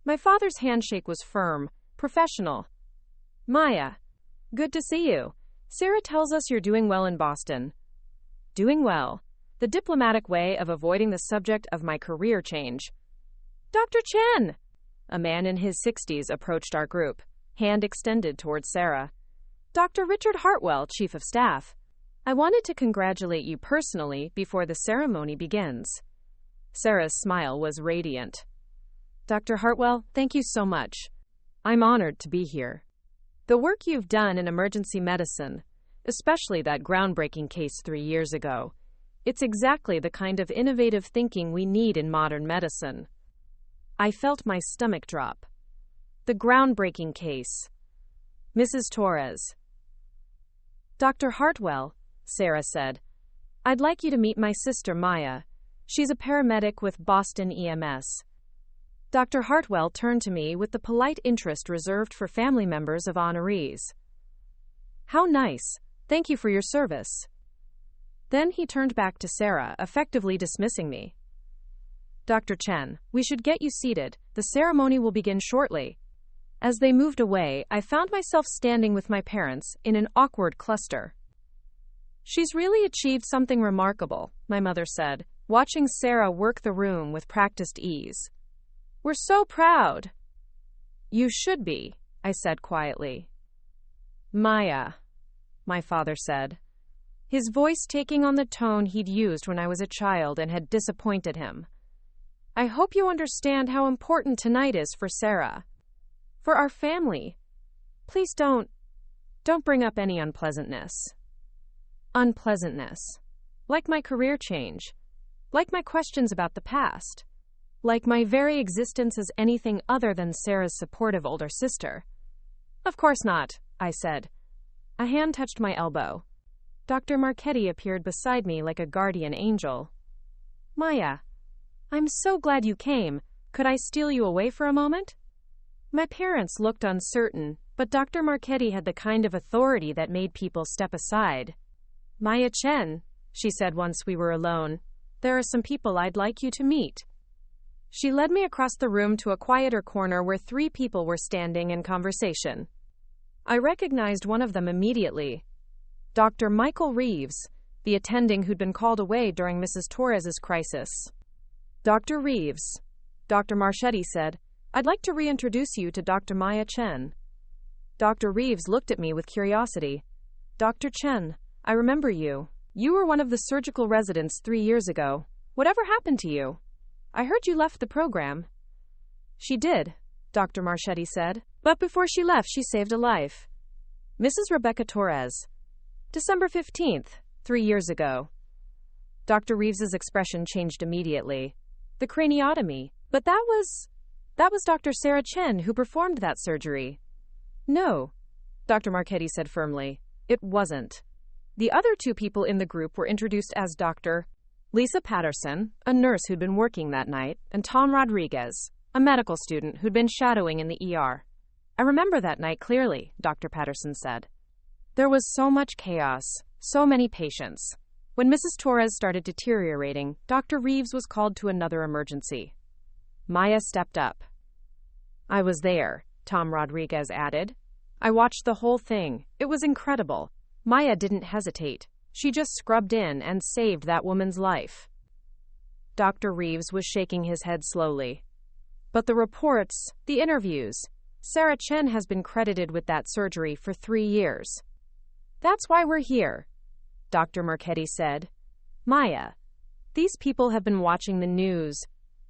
My father's handshake was firm, professional. Maya, good to see you. Sarah tells us you're doing well in Boston. Doing well. The diplomatic way of avoiding the subject of my career change. Dr. Chen! A man in his 60s approached our group, hand extended towards Sarah. Dr. Richard Hartwell, Chief of Staff. I wanted to congratulate you personally before the ceremony begins. Sarah's smile was radiant. Dr. Hartwell, thank you so much. I'm honored to be here. The work you've done in emergency medicine, especially that groundbreaking case 3 years ago, it's exactly the kind of innovative thinking we need in modern medicine. I felt my stomach drop. The groundbreaking case. Mrs. Torres. Dr. Hartwell, Sarah said, I'd like you to meet my sister Maya. She's a paramedic with Boston EMS. Dr. Hartwell turned to me with the polite interest reserved for family members of honorees. How nice. Thank you for your service. Then he turned back to Sarah, effectively dismissing me. Dr. Chen, we should get you seated. The ceremony will begin shortly. As they moved away, I found myself standing with my parents in an awkward cluster. She's really achieved something remarkable, my mother said, watching Sarah work the room with practiced ease. We're so proud. You should be, I said quietly. Maya, my father said, his voice taking on the tone he'd used when I was a child and had disappointed him. I hope you understand how important tonight is for Sarah. For our family. Please don't bring up any unpleasantness. Unpleasantness. Like my career change. Like my questions about the past. Like my very existence as anything other than Sarah's supportive older sister. Of course not, I said. A hand touched my elbow. Dr. Marchetti appeared beside me like a guardian angel. Maya, I'm so glad you came. Could I steal you away for a moment? My parents looked uncertain, but Dr. Marchetti had the kind of authority that made people step aside. Maya Chen, she said once we were alone, there are some people I'd like you to meet. She led me across the room to a quieter corner where 3 people were standing in conversation. I recognized one of them immediately. Dr. Michael Reeves, the attending who'd been called away during Mrs. Torres's crisis. Dr. Reeves, Dr. Marchetti said, I'd like to reintroduce you to Dr. Maya Chen. Dr. Reeves looked at me with curiosity. Dr. Chen, I remember you. You were one of the surgical residents 3 years ago. Whatever happened to you? I heard you left the program. She did, Dr. Marchetti said. But before she left, she saved a life. Mrs. Rebecca Torres. December 15th, 3 years ago. Dr. Reeves's expression changed immediately. The craniotomy. But that was Dr. Sarah Chen who performed that surgery. No, Dr. Marchetti said firmly. It wasn't. The other 2 people in the group were introduced as Dr. Lisa Patterson, a nurse who'd been working that night, and Tom Rodriguez, a medical student who'd been shadowing in the ER. I remember that night clearly, Dr. Patterson said. There was so much chaos, so many patients. When Mrs. Torres started deteriorating, Dr. Reeves was called to another emergency. Maya stepped up. I was there, Tom Rodriguez added. I watched the whole thing. It was incredible. Maya didn't hesitate. She just scrubbed in and saved that woman's life. Dr. Reeves was shaking his head slowly. But the reports, the interviews, Sarah Chen has been credited with that surgery for 3 years. That's why we're here, Dr. Marchetti said. Maya, these people have been watching the news,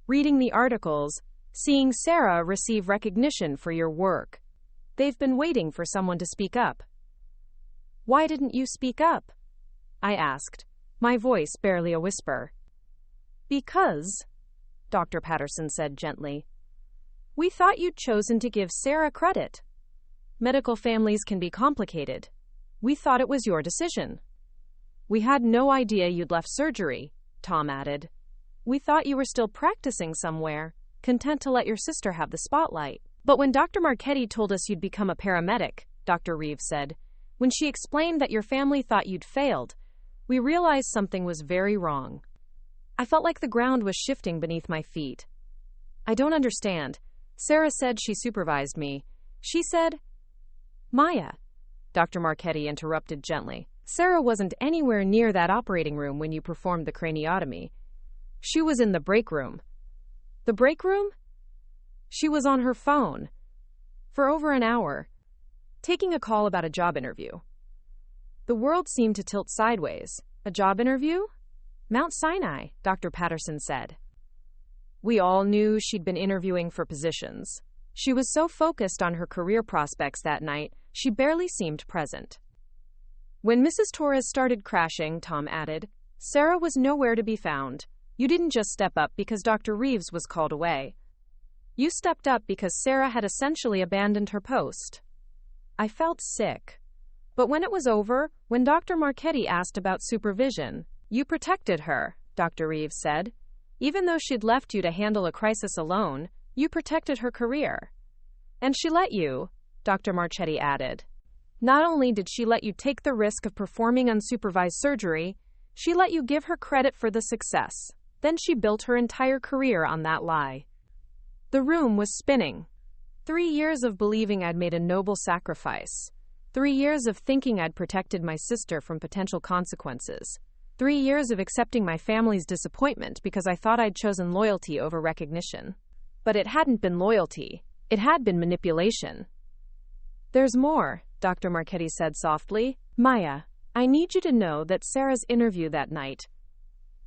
reading the articles, seeing Sarah receive recognition for your work. They've been waiting for someone to speak up. Why didn't you speak up? I asked, my voice barely a whisper. Because, Dr. Patterson said gently, we thought you'd chosen to give Sarah credit. Medical families can be complicated. We thought it was your decision. We had no idea you'd left surgery, Tom added. We thought you were still practicing somewhere, content to let your sister have the spotlight. But when Dr. Marchetti told us you'd become a paramedic, Dr. Reeves said, when she explained that your family thought you'd failed, we realized something was very wrong. I felt like the ground was shifting beneath my feet. I don't understand. Sarah said she supervised me. She said, Maya, Dr. Marchetti interrupted gently. Sarah wasn't anywhere near that operating room when you performed the craniotomy. She was in the break room. The break room? She was on her phone. For over an hour. Taking a call about a job interview. The world seemed to tilt sideways. A job interview? Mount Sinai, Dr. Patterson said. We all knew she'd been interviewing for positions. She was so focused on her career prospects that night, she barely seemed present. When Mrs. Torres started crashing, Tom added, Sarah was nowhere to be found. You didn't just step up because Dr. Reeves was called away. You stepped up because Sarah had essentially abandoned her post. I felt sick. But when it was over, when Dr. Marchetti asked about supervision, you protected her, Dr. Reeves said. Even though she'd left you to handle a crisis alone, you protected her career. And she let you, Dr. Marchetti added. Not only did she let you take the risk of performing unsupervised surgery, she let you give her credit for the success. Then she built her entire career on that lie. The room was spinning. 3 years of believing I'd made a noble sacrifice. 3 years of thinking I'd protected my sister from potential consequences. 3 years of accepting my family's disappointment because I thought I'd chosen loyalty over recognition. But it hadn't been loyalty. It had been manipulation. There's more, Dr. Marchetti said softly. Maya, I need you to know that Sarah's interview that night,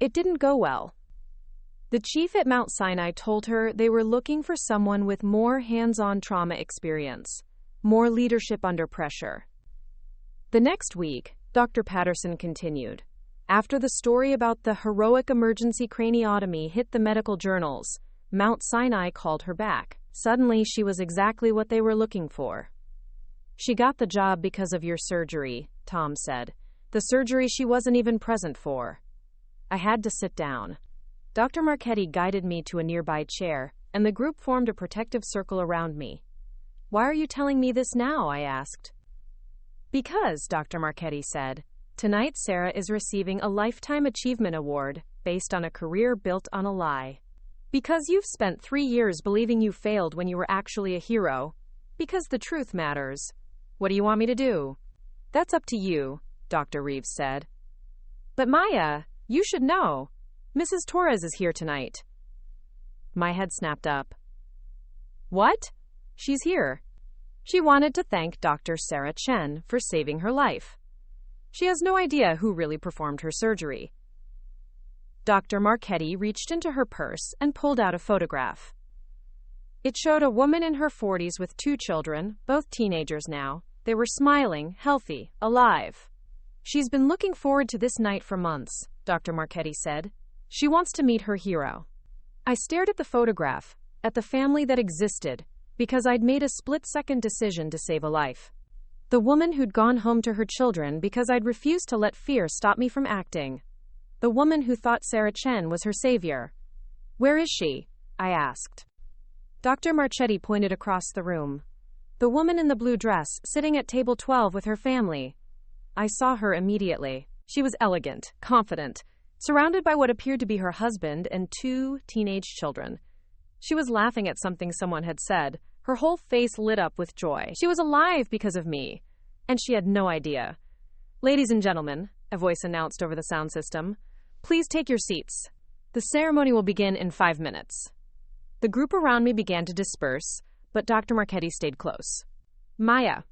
it didn't go well. The chief at Mount Sinai told her they were looking for someone with more hands-on trauma experience, more leadership under pressure. The next week, Dr. Patterson continued. After the story about the heroic emergency craniotomy hit the medical journals, Mount Sinai called her back. Suddenly, she was exactly what they were looking for. "She got the job because of your surgery," Tom said. "The surgery she wasn't even present for." I had to sit down. Dr. Marchetti guided me to a nearby chair, and the group formed a protective circle around me. "Why are you telling me this now?" I asked. "Because," Dr. Marchetti said, "tonight Sarah is receiving a Lifetime Achievement Award based on a career built on a lie. Because you've spent 3 years believing you failed when you were actually a hero. Because the truth matters. What do you want me to do?" "That's up to you," Dr. Reeves said. "But Maya, you should know. Mrs. Torres is here tonight." My head snapped up. "What? She's here. She wanted to thank Dr. Sarah Chen for saving her life. She has no idea who really performed her surgery." Dr. Marchetti reached into her purse and pulled out a photograph. It showed a woman in her 40s with 2 children, both teenagers now. They were smiling, healthy, alive. "She's been looking forward to this night for months," Dr. Marchetti said. "She wants to meet her hero." I stared at the photograph, at the family that existed, because I'd made a split-second decision to save a life. The woman who'd gone home to her children because I'd refused to let fear stop me from acting. The woman who thought Sarah Chen was her savior. "Where is she?" I asked. Dr. Marchetti pointed across the room. "The woman in the blue dress, sitting at table 12 with her family." I saw her immediately. She was elegant, confident, surrounded by what appeared to be her husband and 2 teenage children. She was laughing at something someone had said. Her whole face lit up with joy. She was alive because of me, and she had no idea. "Ladies and gentlemen," a voice announced over the sound system, "please take your seats. The ceremony will begin in 5 minutes." The group around me began to disperse, but Dr. Marchetti stayed close. "Maya,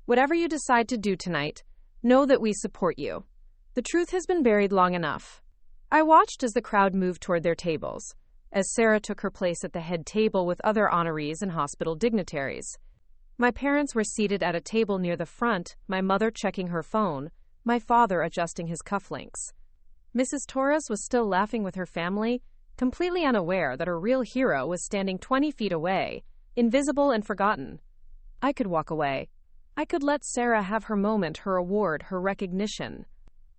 whatever you decide to do tonight, know that we support you. The truth has been buried long enough." I watched as the crowd moved toward their tables, as Sarah took her place at the head table with other honorees and hospital dignitaries. My parents were seated at a table near the front, my mother checking her phone, my father adjusting his cufflinks. Mrs. Torres was still laughing with her family, completely unaware that her real hero was standing 20 feet away, invisible and forgotten. I could walk away. I could let Sarah have her moment, her award, her recognition.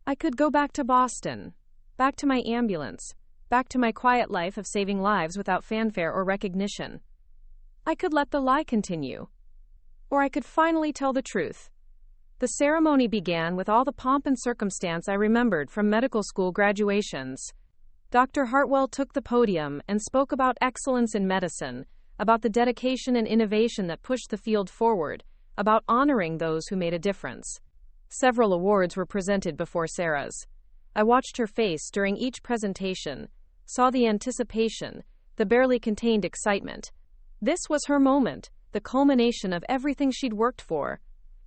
I could go back to Boston, back to my ambulance, back to my quiet life of saving lives without fanfare or recognition. I could let the lie continue. Or I could finally tell the truth. The ceremony began with all the pomp and circumstance I remembered from medical school graduations. Dr. Hartwell took the podium and spoke about excellence in medicine, about the dedication and innovation that pushed the field forward, about honoring those who made a difference. Several awards were presented before Sarah's. I watched her face during each presentation, saw the anticipation, the barely contained excitement. This was her moment, the culmination of everything she'd worked for,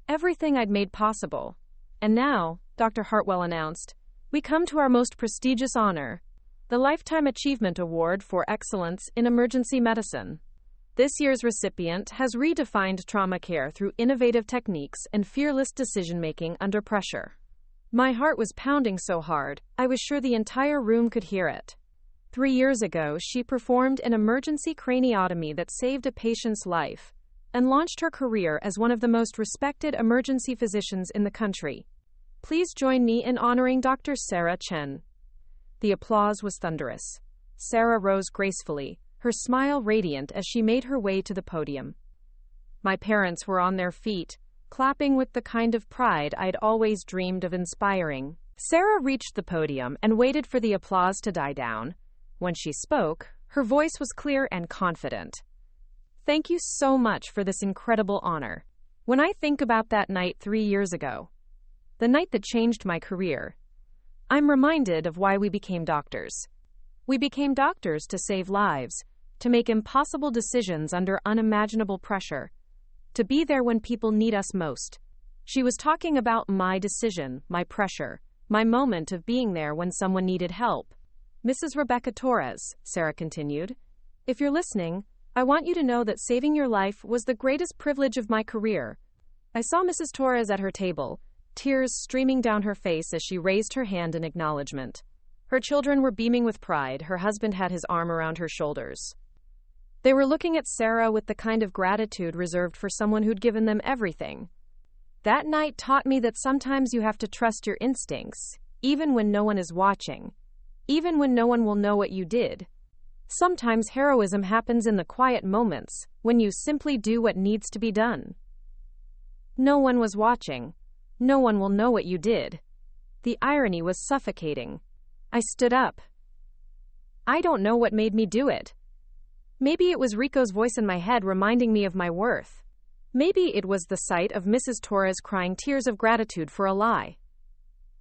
everything I'd made possible. And now, Dr. Hartwell announced, we come to our most prestigious honor, the Lifetime Achievement Award for Excellence in Emergency Medicine. This year's recipient has redefined trauma care through innovative techniques and fearless decision-making under pressure. My heart was pounding so hard, I was sure the entire room could hear it. 3 years ago, she performed an emergency craniotomy that saved a patient's life and launched her career as one of the most respected emergency physicians in the country. Please join me in honoring Dr. Sarah Chen. The applause was thunderous. Sarah rose gracefully, her smile radiant as she made her way to the podium. My parents were on their feet, clapping with the kind of pride I'd always dreamed of inspiring. Sarah reached the podium and waited for the applause to die down. When she spoke, her voice was clear and confident. Thank you so much for this incredible honor. When I think about that night 3 years ago, the night that changed my career, I'm reminded of why we became doctors. We became doctors to save lives, to make impossible decisions under unimaginable pressure, to be there when people need us most. She was talking about my decision, my pressure, my moment of being there when someone needed help. Mrs. Rebecca Torres, Sarah continued, if you're listening, I want you to know that saving your life was the greatest privilege of my career. I saw Mrs. Torres at her table, tears streaming down her face as she raised her hand in acknowledgement. Her children were beaming with pride. Her husband had his arm around her shoulders. They were looking at Sarah with the kind of gratitude reserved for someone who'd given them everything. That night taught me that sometimes you have to trust your instincts, even when no one is watching, even when no one will know what you did. Sometimes heroism happens in the quiet moments, when you simply do what needs to be done. No one was watching. No one will know what you did. The irony was suffocating. I stood up. I don't know what made me do it. Maybe it was Rico's voice in my head reminding me of my worth. Maybe it was the sight of Mrs. Torres crying tears of gratitude for a lie.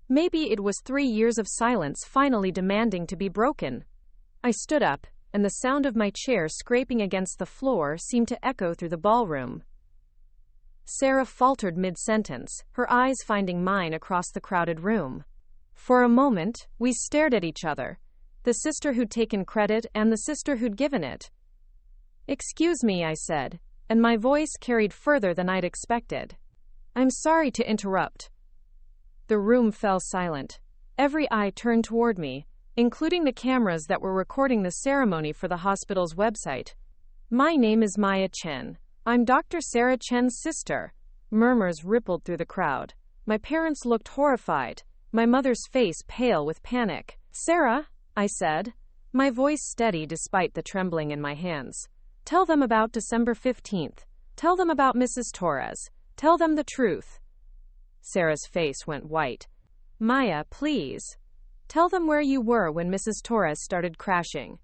Maybe it was 3 years of silence finally demanding to be broken. I stood up, and the sound of my chair scraping against the floor seemed to echo through the ballroom. Sarah faltered mid-sentence, her eyes finding mine across the crowded room. For a moment, we stared at each other, the sister who'd taken credit and the sister who'd given it. "Excuse me," I said, and my voice carried further than I'd expected. "I'm sorry to interrupt." The room fell silent. Every eye turned toward me, including the cameras that were recording the ceremony for the hospital's website. "My name is Maya Chen. I'm Dr. Sarah Chen's sister." Murmurs rippled through the crowd. My parents looked horrified, my mother's face pale with panic. "Sarah," I said, my voice steady despite the trembling in my hands. "Tell them about December 15th. Tell them about Mrs. Torres. Tell them the truth." Sarah's face went white. "Maya, please. Tell them where you were when Mrs. Torres started crashing.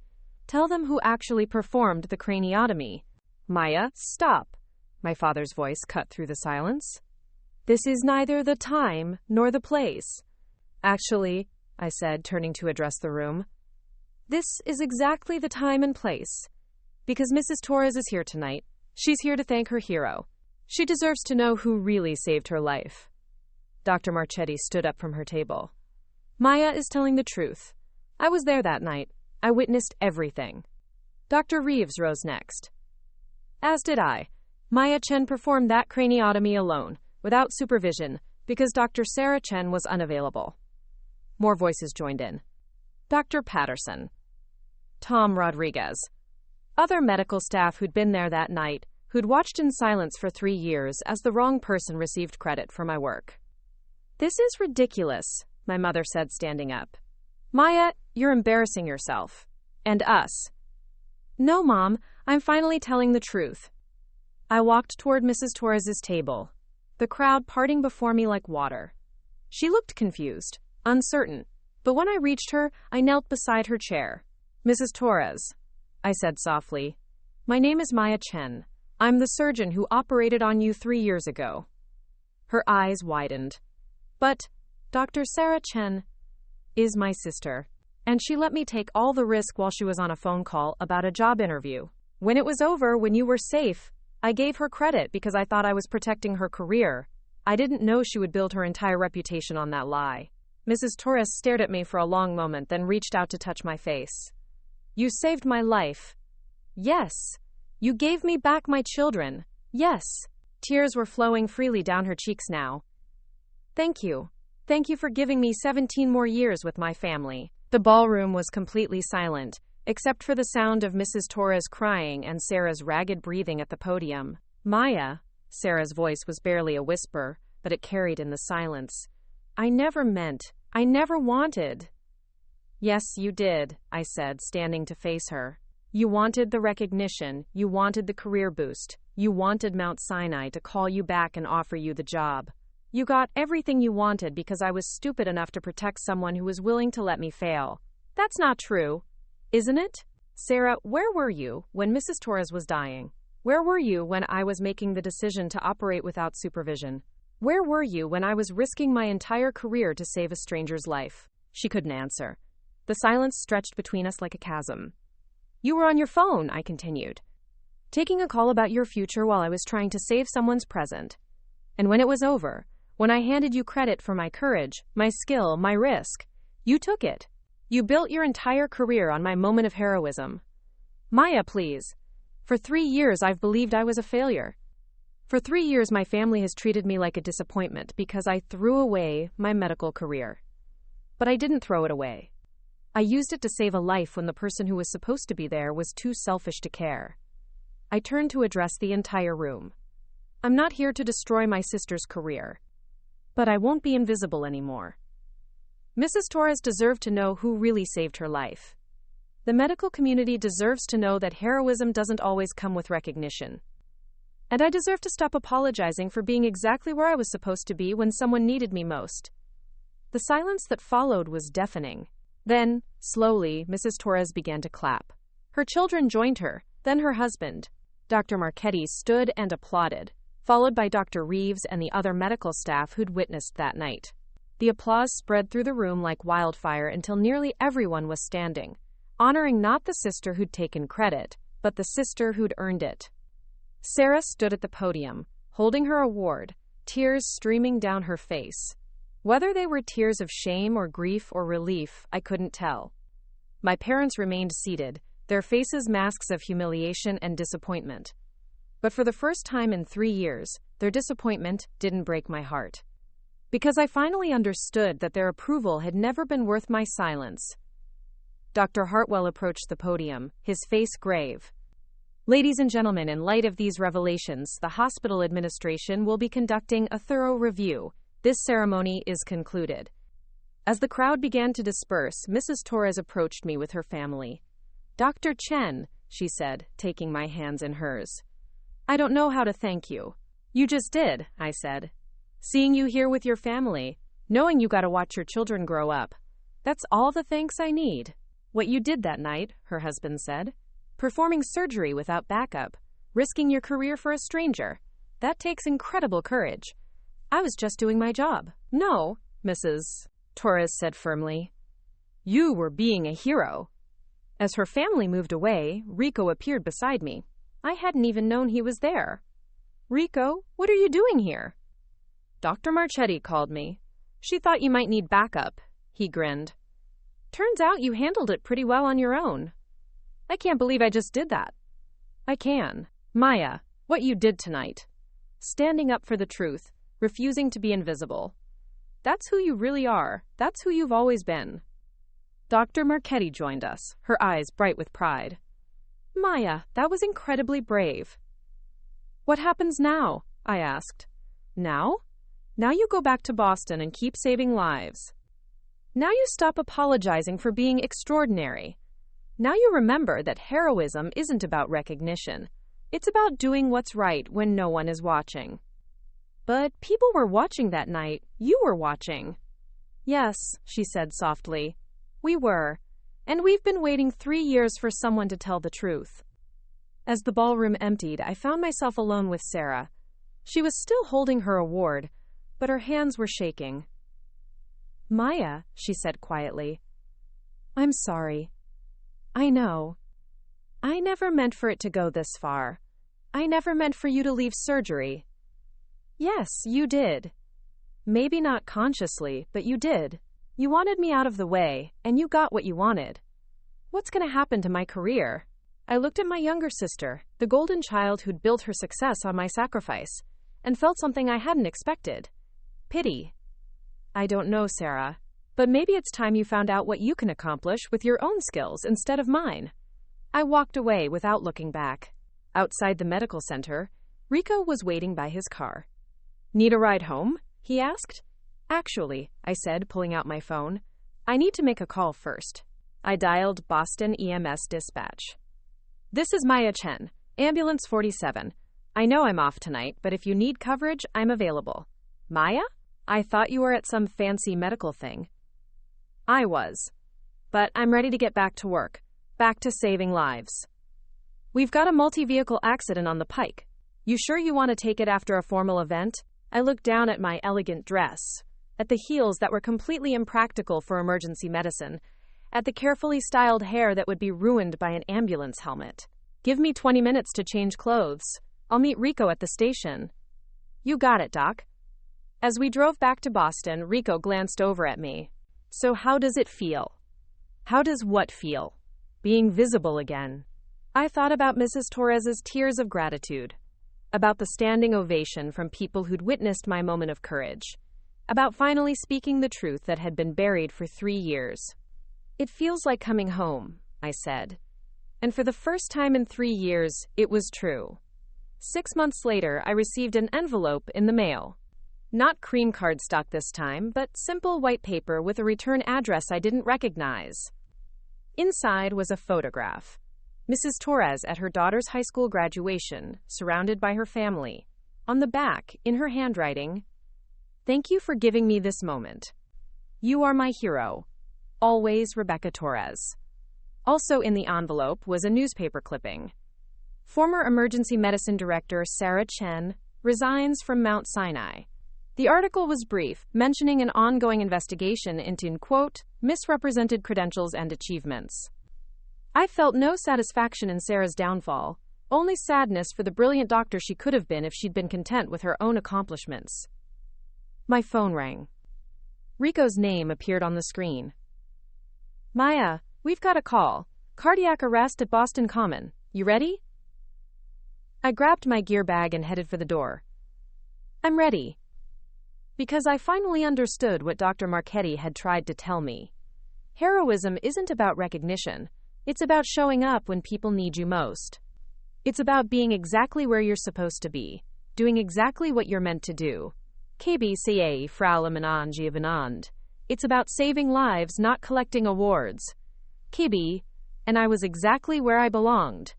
Tell them who actually performed the craniotomy." "Maya, stop." My father's voice cut through the silence. "This is neither the time nor the place." "Actually," I said, turning to address the room, "this is exactly the time and place. Because Mrs. Torres is here tonight. She's here to thank her hero. She deserves to know who really saved her life." Dr. Marchetti stood up from her table. "Maya is telling the truth. I was there that night. I witnessed everything." Dr. Reeves rose next. "As did I. Maya Chen performed that craniotomy alone, without supervision, because Dr. Sarah Chen was unavailable." More voices joined in. Dr. Patterson. Tom Rodriguez. Other medical staff who'd been there that night, who'd watched in silence for 3 years as the wrong person received credit for my work. "This is ridiculous," my mother said, standing up. "Maya, you're embarrassing yourself. And us." "No, Mom, I'm finally telling the truth." I walked toward Mrs. Torres's table, the crowd parting before me like water. She looked confused, uncertain, but when I reached her, I knelt beside her chair. "Mrs. Torres," I said softly, "my name is Maya Chen. I'm the surgeon who operated on you 3 years ago." Her eyes widened. "But Dr. Sarah Chen is my sister, and she let me take all the risk while she was on a phone call about a job interview. When it was over, when you were safe, I gave her credit because I thought I was protecting her career. I didn't know she would build her entire reputation on that lie." Mrs. Torres stared at me for a long moment, then reached out to touch my face. "You saved my life." "Yes." "You gave me back my children." "Yes." Tears were flowing freely down her cheeks now. "Thank you. Thank you for giving me 17 more years with my family." The ballroom was completely silent, except for the sound of Mrs. Torres crying and Sarah's ragged breathing at the podium. "Maya," Sarah's voice was barely a whisper, but it carried in the silence. "I never wanted." "Yes, you did," I said, standing to face her. "You wanted the recognition, you wanted the career boost, you wanted Mount Sinai to call you back and offer you the job. You got everything you wanted because I was stupid enough to protect someone who was willing to let me fail. That's not true, isn't it?" "Sarah, where were you when Mrs. Torres was dying? Where were you when I was making the decision to operate without supervision? Where were you when I was risking my entire career to save a stranger's life?" She couldn't answer. The silence stretched between us like a chasm. "You were on your phone," I continued, "taking a call about your future while I was trying to save someone's present. And when it was over, when I handed you credit for my courage, my skill, my risk, you took it. You built your entire career on my moment of heroism. Maya, please. For 3 years I've believed I was a failure. For 3 years, my family has treated me like a disappointment because I threw away my medical career. But I didn't throw it away. I used it to save a life when the person who was supposed to be there was too selfish to care. I turned to address the entire room. I'm not here to destroy my sister's career. But I won't be invisible anymore. Mrs. Torres deserved to know who really saved her life. The medical community deserves to know that heroism doesn't always come with recognition. And I deserve to stop apologizing for being exactly where I was supposed to be when someone needed me most. The silence that followed was deafening. Then, slowly, Mrs. Torres began to clap. Her children joined her, then her husband. Dr. Marchetti stood and applauded, followed by Dr. Reeves and the other medical staff who'd witnessed that night. The applause spread through the room like wildfire until nearly everyone was standing, honoring not the sister who'd taken credit, but the sister who'd earned it. Sarah stood at the podium, holding her award, tears streaming down her face. Whether they were tears of shame or grief or relief, I couldn't tell. My parents remained seated, their faces masks of humiliation and disappointment. But for the first time in 3 years, their disappointment didn't break my heart. Because I finally understood that their approval had never been worth my silence. Dr. Hartwell approached the podium, his face grave. Ladies and gentlemen, in light of these revelations, the hospital administration will be conducting a thorough review. This ceremony is concluded. As the crowd began to disperse, Mrs. Torres approached me with her family. Dr. Chen, she said, taking my hands in hers. I don't know how to thank you. You just did, I said. Seeing you here with your family, knowing you got to watch your children grow up. That's all the thanks I need. What you did that night, her husband said. Performing surgery without backup, risking your career for a stranger. That takes incredible courage. I was just doing my job. No, Mrs. Torres said firmly. You were being a hero. As her family moved away, Rico appeared beside me. I hadn't even known he was there. Rico, what are you doing here? Dr. Marchetti called me. She thought you might need backup, he grinned. Turns out you handled it pretty well on your own. I can't believe I just did that. I can. Maya, what you did tonight. Standing up for the truth, refusing to be invisible. That's who you really are. That's who you've always been. Dr. Marchetti joined us, her eyes bright with pride. Maya, that was incredibly brave. What happens now? I asked. Now? Now you go back to Boston and keep saving lives. Now you stop apologizing for being extraordinary. Now you remember that heroism isn't about recognition. It's about doing what's right when no one is watching. But people were watching that night. You were watching. Yes, she said softly. We were. And we've been waiting 3 years for someone to tell the truth. As the ballroom emptied, I found myself alone with Sarah. She was still holding her award, but her hands were shaking. Maya, she said quietly. I'm sorry. I know. I never meant for it to go this far. I never meant for you to leave surgery. Yes, you did. Maybe not consciously, but you did. You wanted me out of the way, and you got what you wanted. What's going to happen to my career? I looked at my younger sister, the golden child who'd built her success on my sacrifice, and felt something I hadn't expected. Pity. I don't know, Sarah, but maybe it's time you found out what you can accomplish with your own skills instead of mine. I walked away without looking back. Outside the medical center, Rico was waiting by his car. Need a ride home? He asked. Actually, I said, pulling out my phone. I need to make a call first. I dialed Boston EMS dispatch. This is Maya Chen, Ambulance 47. I know I'm off tonight, but if you need coverage, I'm available. Maya? I thought you were at some fancy medical thing. I was. But I'm ready to get back to work. Back to saving lives. We've got a multi-vehicle accident on the pike. You sure you want to take it after a formal event? I looked down at my elegant dress, at the heels that were completely impractical for emergency medicine, at the carefully styled hair that would be ruined by an ambulance helmet. Give me 20 minutes to change clothes. I'll meet Rico at the station. You got it, Doc. As we drove back to Boston, Rico glanced over at me. So how does it feel? How does what feel? Being visible again. I thought about Mrs. Torres's tears of gratitude. about the standing ovation from people who'd witnessed my moment of courage, about finally speaking the truth that had been buried for 3 years. "It feels like coming home," I said. And for the first time in 3 years, it was true. 6 months later, I received an envelope in the mail. Not cream cardstock this time, but simple white paper with a return address I didn't recognize. Inside was a photograph. Mrs. Torres at her daughter's high school graduation, surrounded by her family. On the back, in her handwriting, "Thank you for giving me this moment. You are my hero. Always, Rebecca Torres." Also in the envelope was a newspaper clipping. Former emergency medicine director Sarah Chen resigns from Mount Sinai. The article was brief, mentioning an ongoing investigation into, quote, misrepresented credentials and achievements. I felt no satisfaction in Sarah's downfall, only sadness for the brilliant doctor she could have been if she'd been content with her own accomplishments. My phone rang. Rico's name appeared on the screen. "Maya, we've got a call. Cardiac arrest at Boston Common. You ready?" I grabbed my gear bag and headed for the door. "I'm ready." Because I finally understood what Dr. Marchetti had tried to tell me. Heroism isn't about recognition. It's about showing up when people need you most. It's about being exactly where you're supposed to be, doing exactly what you're meant to do. KBCA Frau Lemanange. It's about saving lives, not collecting awards. Kibby, and I was exactly where I belonged.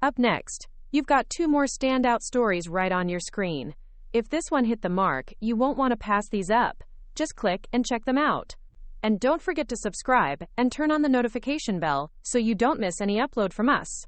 Up next, you've got 2 more standout stories right on your screen. If this one hit the mark, you won't want to pass these up. Just click and check them out. And don't forget to subscribe and turn on the notification bell so you don't miss any upload from us.